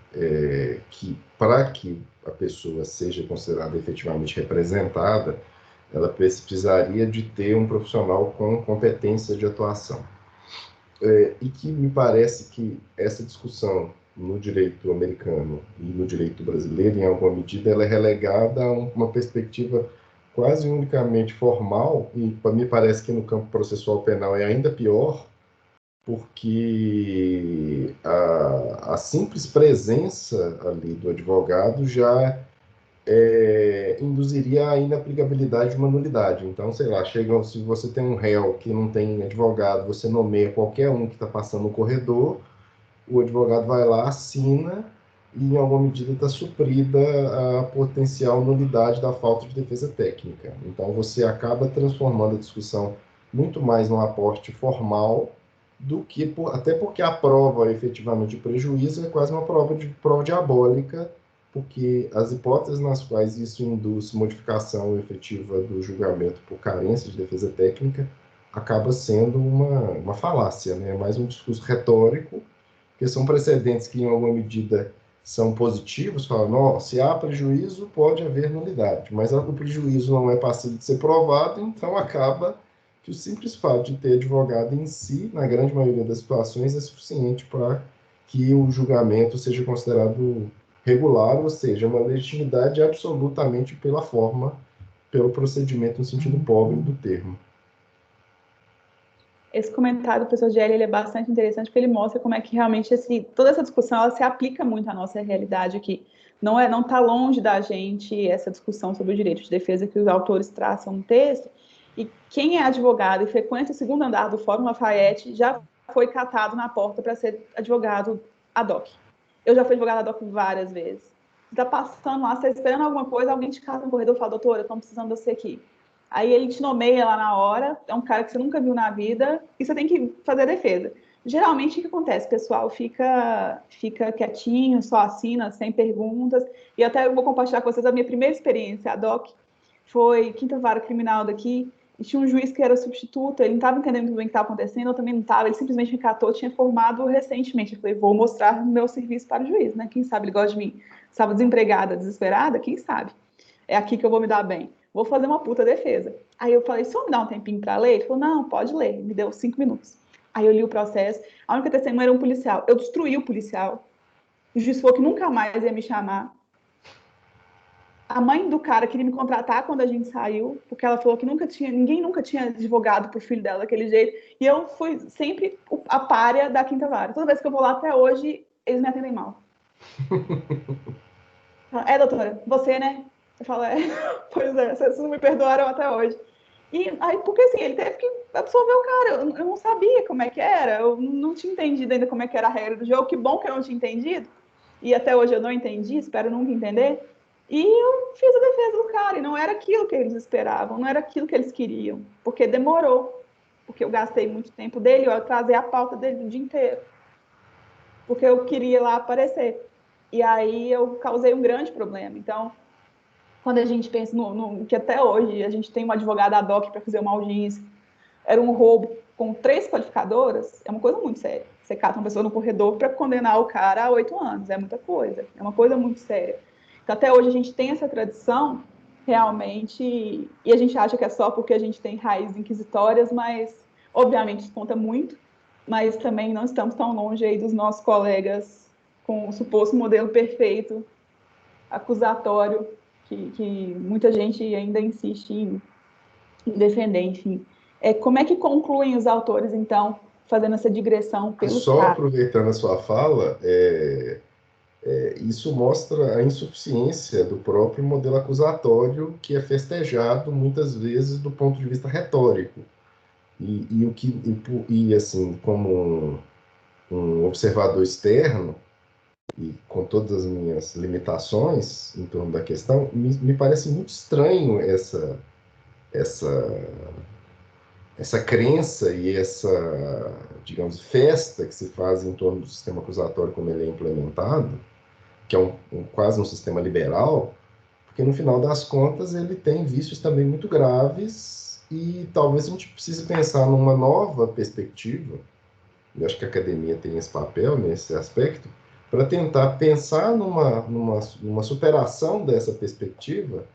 A: para que a pessoa seja considerada efetivamente representada, ela precisaria de ter um profissional com competência de atuação. E que me parece que essa discussão no direito americano e no direito brasileiro, em alguma medida, ela é relegada a uma perspectiva quase unicamente formal, e me parece que no campo processual penal é ainda pior, porque a simples presença ali do advogado já induziria a inaplicabilidade de uma nulidade. Então, sei lá, se você tem um réu que não tem advogado, você nomeia qualquer um que está passando no corredor, o advogado vai lá, assina, e em alguma medida está suprida a potencial nulidade da falta de defesa técnica. Então, você acaba transformando a discussão muito mais num aporte formal do que, até porque a prova efetivamente de prejuízo é quase uma prova diabólica, porque as hipóteses nas quais isso induz modificação efetiva do julgamento por carência de defesa técnica acaba sendo uma falácia, né? É mais um discurso retórico, porque são precedentes que, em alguma medida, são positivos, falam, se há prejuízo, pode haver nulidade, mas o prejuízo não é passível de ser provado, então acaba que o simples fato de ter advogado em si, na grande maioria das situações, é suficiente para que o julgamento seja considerado regular, ou seja, uma legitimidade absolutamente pela forma, pelo procedimento no sentido pobre do termo.
B: Esse comentário do professor Gelli, ele é bastante interessante, porque ele mostra como é que realmente toda essa discussão ela se aplica muito à nossa realidade aqui. Não está longe da gente essa discussão sobre o direito de defesa que os autores traçam no texto, e quem é advogado e frequenta o segundo andar do Fórum Lafayette já foi catado na porta para ser advogado ad hoc. Eu já fui advogado ad hoc várias vezes. Você está passando lá, você está esperando alguma coisa, alguém te cata no corredor e fala, doutora, estamos precisando de você aqui. Aí ele te nomeia lá na hora, é um cara que você nunca viu na vida, e você tem que fazer a defesa. Geralmente, o que acontece? O pessoal fica quietinho, só assina, sem perguntas. E até eu vou compartilhar com vocês a minha primeira experiência, a DOC, foi quinta vara criminal daqui, e tinha um juiz que era substituto, ele não estava entendendo muito bem o que estava acontecendo, eu também não estava, ele simplesmente me catou, tinha formado recentemente. Eu falei, vou mostrar meu serviço para o juiz, né? Quem sabe ele gosta de mim. Estava desempregada, desesperada, quem sabe? É aqui que eu vou me dar bem. Vou fazer uma puta defesa. Aí eu falei, só me dá um tempinho para ler? Ele falou, não, pode ler. Me deu 5 minutos. Aí eu li o processo. A única testemunha era um policial. Eu destruí o policial. O juiz falou que nunca mais ia me chamar. A mãe do cara queria me contratar quando a gente saiu, porque ela falou que ninguém nunca tinha advogado pro filho dela daquele jeito. E eu fui sempre a pária da quinta vara. Toda vez que eu vou lá até hoje, eles me atendem mal. Doutora, você, né? Eu falo, pois é, vocês não me perdoaram até hoje. E aí, porque assim, ele teve que absorver o cara, eu não sabia como é que era, eu não tinha entendido ainda como é que era a regra do jogo, que bom que eu não tinha entendido, e até hoje eu não entendi, espero nunca entender, e eu fiz a defesa do cara, e não era aquilo que eles esperavam, não era aquilo que eles queriam, porque demorou, porque eu gastei muito tempo dele, eu atrasei a pauta dele o dia inteiro, porque eu queria lá aparecer. E aí eu causei um grande problema. Então, quando a gente pensa no que até hoje a gente tem uma advogada ad hoc para fazer uma audiência, era um roubo com 3 qualificadoras, é uma coisa muito séria. Você cata uma pessoa no corredor para condenar o cara a 8 anos, é muita coisa, é uma coisa muito séria. Então, até hoje a gente tem essa tradição, realmente, e a gente acha que é só porque a gente tem raízes inquisitórias, mas, obviamente, isso conta muito, mas também não estamos tão longe aí dos nossos colegas com o suposto modelo perfeito, acusatório, que muita gente ainda insiste em defender, enfim. Como é que concluem os autores, então, fazendo essa digressão pelos
A: Só
B: casos?
A: aproveitando a sua fala, isso mostra a insuficiência do próprio modelo acusatório, que é festejado muitas vezes do ponto de vista retórico. Assim, como um observador externo, e com todas as minhas limitações em torno da questão, me parece muito estranho essa, essa crença e essa, digamos, festa que se faz em torno do sistema acusatório como ele é implementado, que é quase um sistema liberal, porque no final das contas ele tem vícios também muito graves e talvez a gente precise pensar numa nova perspectiva. Eu acho que a academia tem esse papel nesse aspecto, para tentar pensar numa superação dessa perspectiva,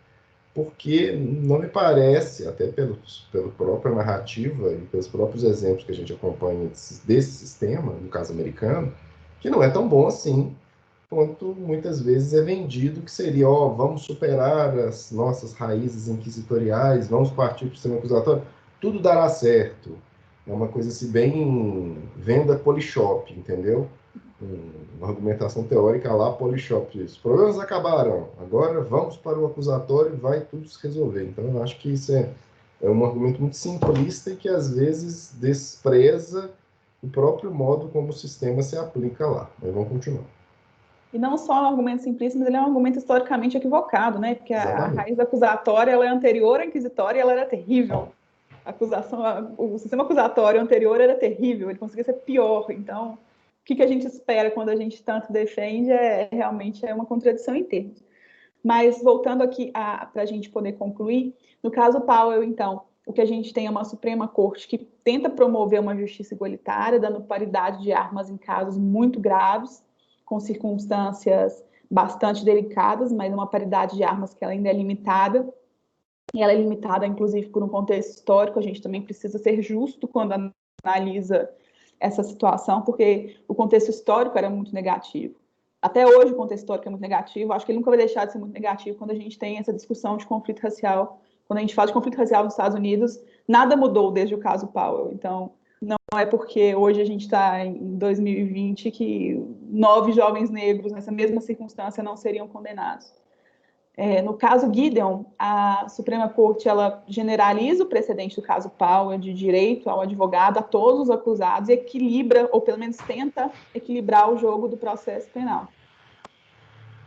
A: porque não me parece, até pela própria narrativa e pelos próprios exemplos que a gente acompanha desse sistema, no caso americano, que não é tão bom assim quanto muitas vezes é vendido, que seria, vamos superar as nossas raízes inquisitoriais, vamos partir para o sistema acusatório, tudo dará certo. É uma coisa assim, bem venda Polishop, entendeu? Uma argumentação teórica lá Polishop. Os problemas acabaram, agora vamos para o acusatório e vai tudo se resolver. Então, eu acho que isso é um argumento muito simplista e que, às vezes, despreza o próprio modo como o sistema se aplica lá. Mas vamos continuar.
B: E não só um argumento simplista, mas ele é um argumento historicamente equivocado, né? Porque a
A: Exatamente.
B: raiz acusatória ela é anterior à inquisitória e ela era terrível. O sistema acusatório anterior era terrível, ele conseguia ser pior. Então, o que a gente espera quando a gente tanto defende realmente uma contradição em termos. Mas, voltando aqui para a gente poder concluir, no caso Powell, então, o que a gente tem é uma Suprema Corte que tenta promover uma justiça igualitária, dando paridade de armas em casos muito graves, com circunstâncias bastante delicadas, mas uma paridade de armas que ela ainda é limitada, e ela é limitada, inclusive, por um contexto histórico. A gente também precisa ser justo quando analisa essa situação, porque o contexto histórico era muito negativo. Até hoje o contexto histórico é muito negativo, acho que ele nunca vai deixar de ser muito negativo quando a gente tem essa discussão de conflito racial. Quando a gente fala de conflito racial nos Estados Unidos, nada mudou desde o caso Powell. Então, não é porque hoje a gente está em 2020 que 9 jovens negros nessa mesma circunstância não seriam condenados. No caso Gideon, a Suprema Corte ela generaliza o precedente do caso Powell de direito ao advogado a todos os acusados e equilibra, ou pelo menos tenta equilibrar o jogo do processo penal.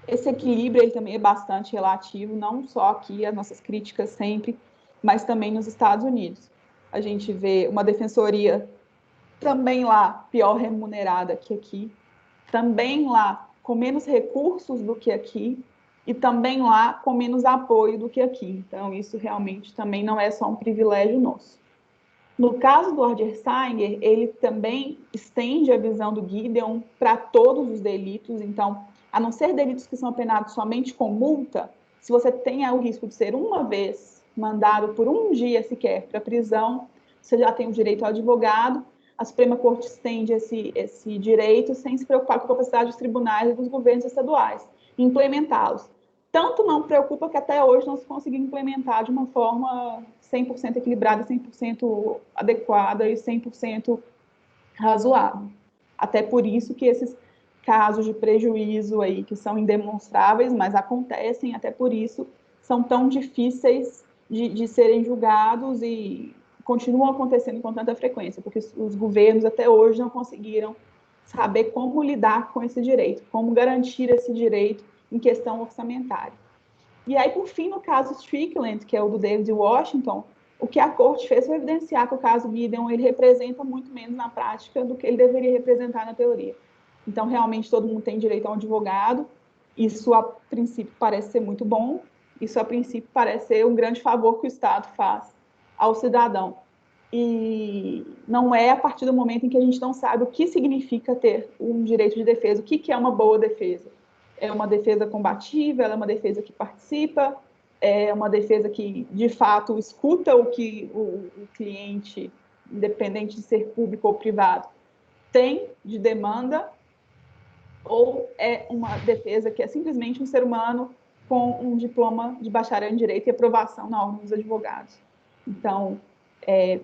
B: Esse equilíbrio ele também é bastante relativo, não só aqui, as nossas críticas sempre, mas também nos Estados Unidos. A gente vê uma defensoria também lá pior remunerada que aqui, também lá com menos recursos do que aqui, e também lá com menos apoio do que aqui. Então, isso realmente também não é só um privilégio nosso. No caso do Argersinger, ele também estende a visão do Gideon para todos os delitos. Então, a não ser delitos que são penados somente com multa, se você tem o risco de ser uma vez mandado por um dia sequer para a prisão, você já tem o direito ao advogado. A Suprema Corte estende esse direito sem se preocupar com a capacidade dos tribunais e dos governos estaduais em implementá-los. Tanto não preocupa que até hoje não se conseguiu implementar de uma forma 100% equilibrada, 100% adequada e 100% razoável. Até por isso que esses casos de prejuízo aí, que são indemonstráveis, mas acontecem, até por isso são tão difíceis de serem julgados e continuam acontecendo com tanta frequência, porque os governos até hoje não conseguiram saber como lidar com esse direito, como garantir esse direito em questão orçamentária. E aí, por fim, no caso Strickland, que é o do David Washington, o que a corte fez foi evidenciar que o caso Gideon ele representa muito menos na prática do que ele deveria representar na teoria. Então, realmente, todo mundo tem direito a um advogado, Isso, a princípio, parece ser muito bom, isso, a princípio, parece ser um grande favor que o Estado faz ao cidadão. E não é a partir do momento em que a gente não sabe o que significa ter um direito de defesa, o que é uma boa defesa. É uma defesa combativa, ela é uma defesa que participa, é uma defesa que, de fato, escuta o que o cliente, independente de ser público ou privado, tem de demanda, ou é uma defesa que é simplesmente um ser humano com um diploma de bacharel em Direito e aprovação na Ordem dos Advogados. Então,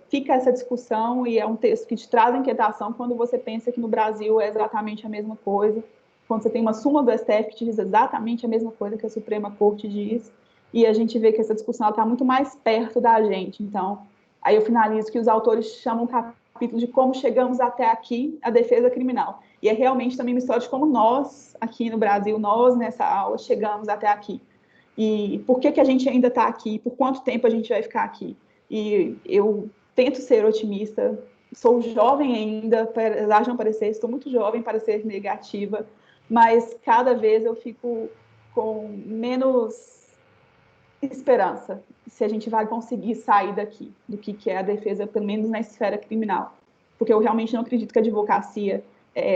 B: fica essa discussão, e é um texto que te traz inquietação quando você pensa que no Brasil é exatamente a mesma coisa, quando você tem uma súmula do STF que te diz exatamente a mesma coisa que a Suprema Corte diz, e a gente vê que essa discussão está muito mais perto da gente. Então, aí eu finalizo que os autores chamam o capítulo de como chegamos até aqui, a defesa criminal. E é realmente também uma história de como nós, aqui no Brasil, nós nessa aula, chegamos até aqui. E por que a gente ainda está aqui, por quanto tempo a gente vai ficar aqui. E eu tento ser otimista, sou jovem ainda, apesar de não parecer, estou muito jovem para ser negativa, mas cada vez eu fico com menos esperança se a gente vai conseguir sair daqui, do que é a defesa, pelo menos na esfera criminal. Porque eu realmente não acredito que a advocacia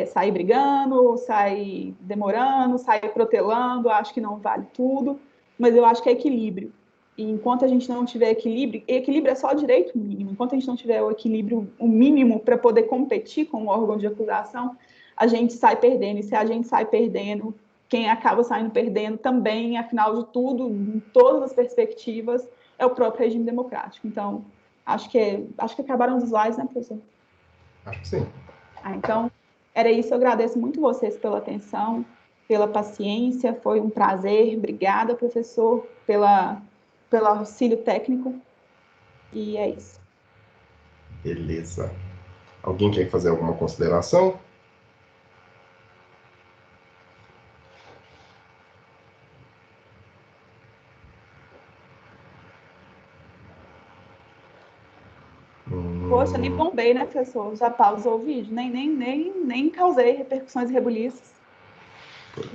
B: sai brigando, sai demorando, sai protelando, acho que não vale tudo, mas eu acho que é equilíbrio. E enquanto a gente não tiver equilíbrio, e equilíbrio é só direito mínimo, enquanto a gente não tiver o equilíbrio, o mínimo para poder competir com o órgão de acusação, a gente sai perdendo. E se a gente sai perdendo, quem acaba saindo perdendo também, afinal de tudo, em todas as perspectivas, é o próprio regime democrático. Então, acho que acabaram os slides, né, professor?
A: Acho que sim.
B: Então, era isso. Eu agradeço muito vocês pela atenção, pela paciência. Foi um prazer. Obrigada, professor, pelo auxílio técnico. E é isso.
A: Beleza. Alguém quer fazer alguma consideração?
B: Poxa, nem bombei, né, professor? Já pausou o vídeo? Nem causei repercussões e rebuliços.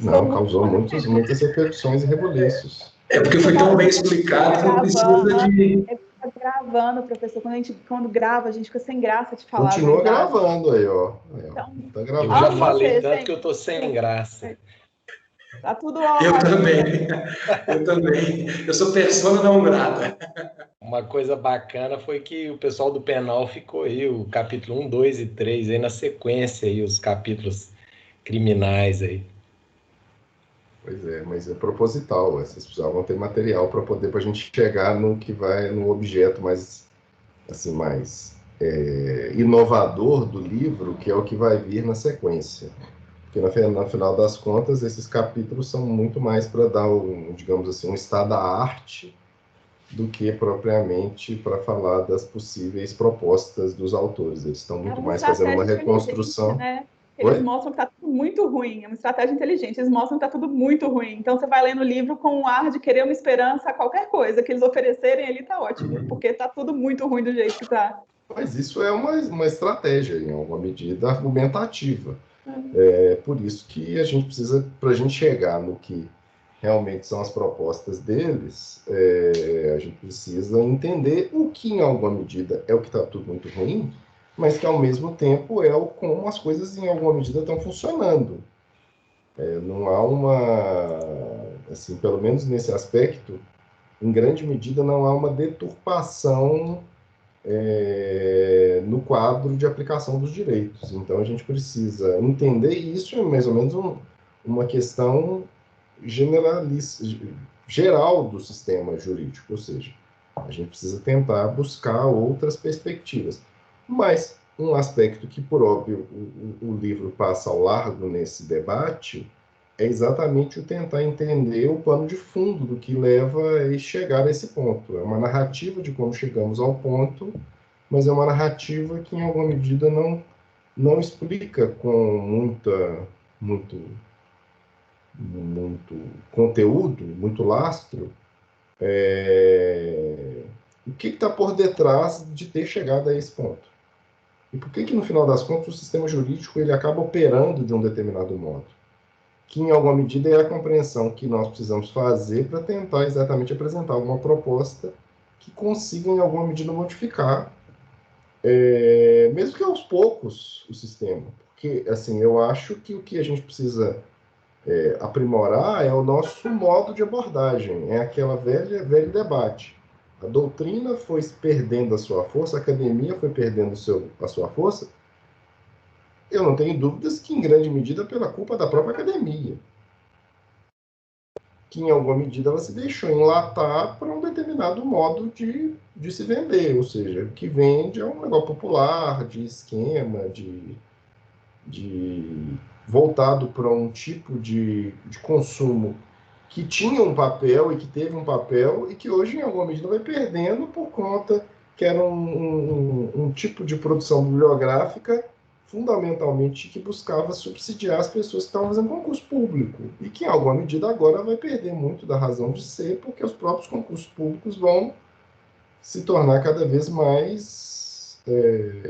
A: Não, causou muitas repercussões e rebuliços.
C: É porque foi tão bem explicado que não precisa de...
B: Tá gravando, professor. Quando grava, a gente fica sem graça de falar.
A: Continua gravando aí, ó.
D: Então, tá gravando. Eu já falei tanto que eu tô sem graça.
B: Tá tudo
C: ótimo. Eu também. Eu sou persona não grata.
D: Uma coisa bacana foi que o pessoal do penal ficou aí, o capítulo 1, 2 e 3, aí na sequência, aí, os capítulos criminais aí.
A: Pois é, mas é proposital. Vocês precisavam ter material para a gente chegar no que vai no objeto mais assim inovador do livro, que é o que vai vir na sequência. Porque no final das contas esses capítulos são muito mais para dar digamos assim, um estado da arte do que propriamente para falar das possíveis propostas dos autores. Eles estão muito mais fazendo uma reconstrução.
B: Né? Eles mostram que está tudo muito ruim, é uma estratégia inteligente, eles mostram que está tudo muito ruim. Então, você vai lendo o livro com um ar de querer uma esperança a qualquer coisa que eles oferecerem ali, está ótimo, porque está tudo muito ruim do jeito que está.
A: Mas isso é uma estratégia, em alguma medida, argumentativa. Por isso que a gente precisa, para a gente chegar no que realmente são as propostas deles, a gente precisa entender o que, em alguma medida, é o que está tudo muito ruim, mas que, ao mesmo tempo, é o como as coisas, em alguma medida, estão funcionando. Não há assim, pelo menos nesse aspecto, em grande medida, não há uma deturpação no quadro de aplicação dos direitos. Então, a gente precisa entender isso, é mais ou menos uma questão geral do sistema jurídico, ou seja, a gente precisa tentar buscar outras perspectivas. Mas um aspecto que, por óbvio, o livro passa ao largo nesse debate é exatamente o tentar entender o pano de fundo do que leva a chegar a esse ponto. É uma narrativa de como chegamos ao ponto, mas é uma narrativa que, em alguma medida, não explica com muito conteúdo, muito lastro, o que está por detrás de ter chegado a esse ponto. E por que no final das contas, o sistema jurídico ele acaba operando de um determinado modo, que em alguma medida é a compreensão que nós precisamos fazer para tentar exatamente apresentar uma proposta que consiga em alguma medida modificar, mesmo que aos poucos, o sistema. Porque, assim, eu acho que o que a gente precisa aprimorar é o nosso modo de abordagem, é aquela velho debate. A doutrina foi perdendo a sua força, a academia foi perdendo a sua força. Eu não tenho dúvidas que, em grande medida, pela culpa da própria academia, que, em alguma medida, ela se deixou enlatar para um determinado modo de se vender, ou seja, o que vende é um negócio popular, de esquema, voltado para um tipo de consumo que tinha um papel e que teve um papel e que hoje, em alguma medida, vai perdendo por conta que era um tipo de produção bibliográfica fundamentalmente que buscava subsidiar as pessoas que estavam fazendo concurso público e que, em alguma medida, agora vai perder muito da razão de ser, porque os próprios concursos públicos vão se tornar cada vez mais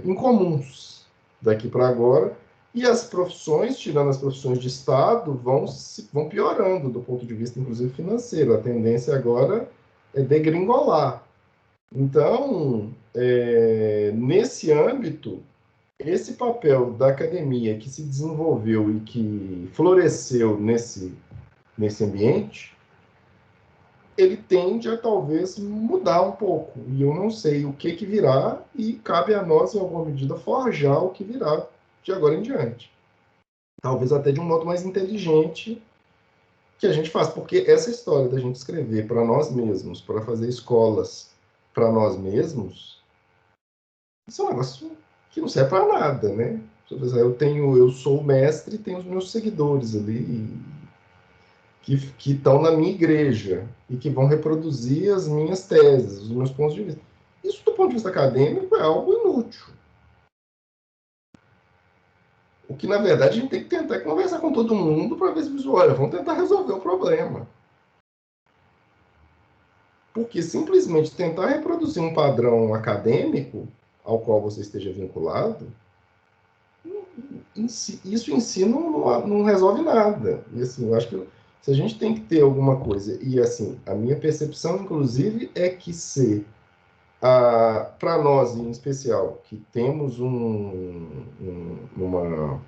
A: incomuns daqui para agora, e as profissões, tirando as profissões de Estado, vão piorando do ponto de vista, inclusive, financeiro. A tendência agora é degringolar. Então, nesse âmbito, esse papel da academia que se desenvolveu e que floresceu nesse ambiente, ele tende a talvez mudar um pouco. E eu não sei o que virá, e cabe a nós, em alguma medida, forjar o que virá de agora em diante. Talvez até de um modo mais inteligente que a gente faz, porque essa história da gente escrever para nós mesmos, para fazer escolas para nós mesmos, isso é um negócio que não serve para nada, né? Eu sou o mestre e tenho os meus seguidores ali, que estão na minha igreja e que vão reproduzir as minhas teses, os meus pontos de vista. Isso, do ponto de vista acadêmico, é algo inútil. O que, na verdade, a gente tem que tentar conversar com todo mundo para ver se, olha, vamos tentar resolver o problema. Porque simplesmente tentar reproduzir um padrão acadêmico ao qual você esteja vinculado, isso em si não resolve nada. E, assim, eu acho que se a gente tem que ter alguma coisa, e, assim, a minha percepção, inclusive, é que se para nós, em especial, que temos uma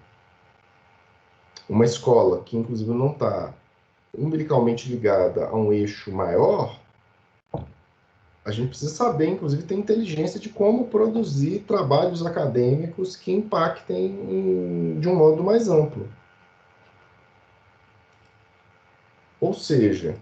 A: escola que, inclusive, não está umbilicalmente ligada a um eixo maior, a gente precisa saber, inclusive, ter inteligência de como produzir trabalhos acadêmicos que impactem de um modo mais amplo. Ou seja,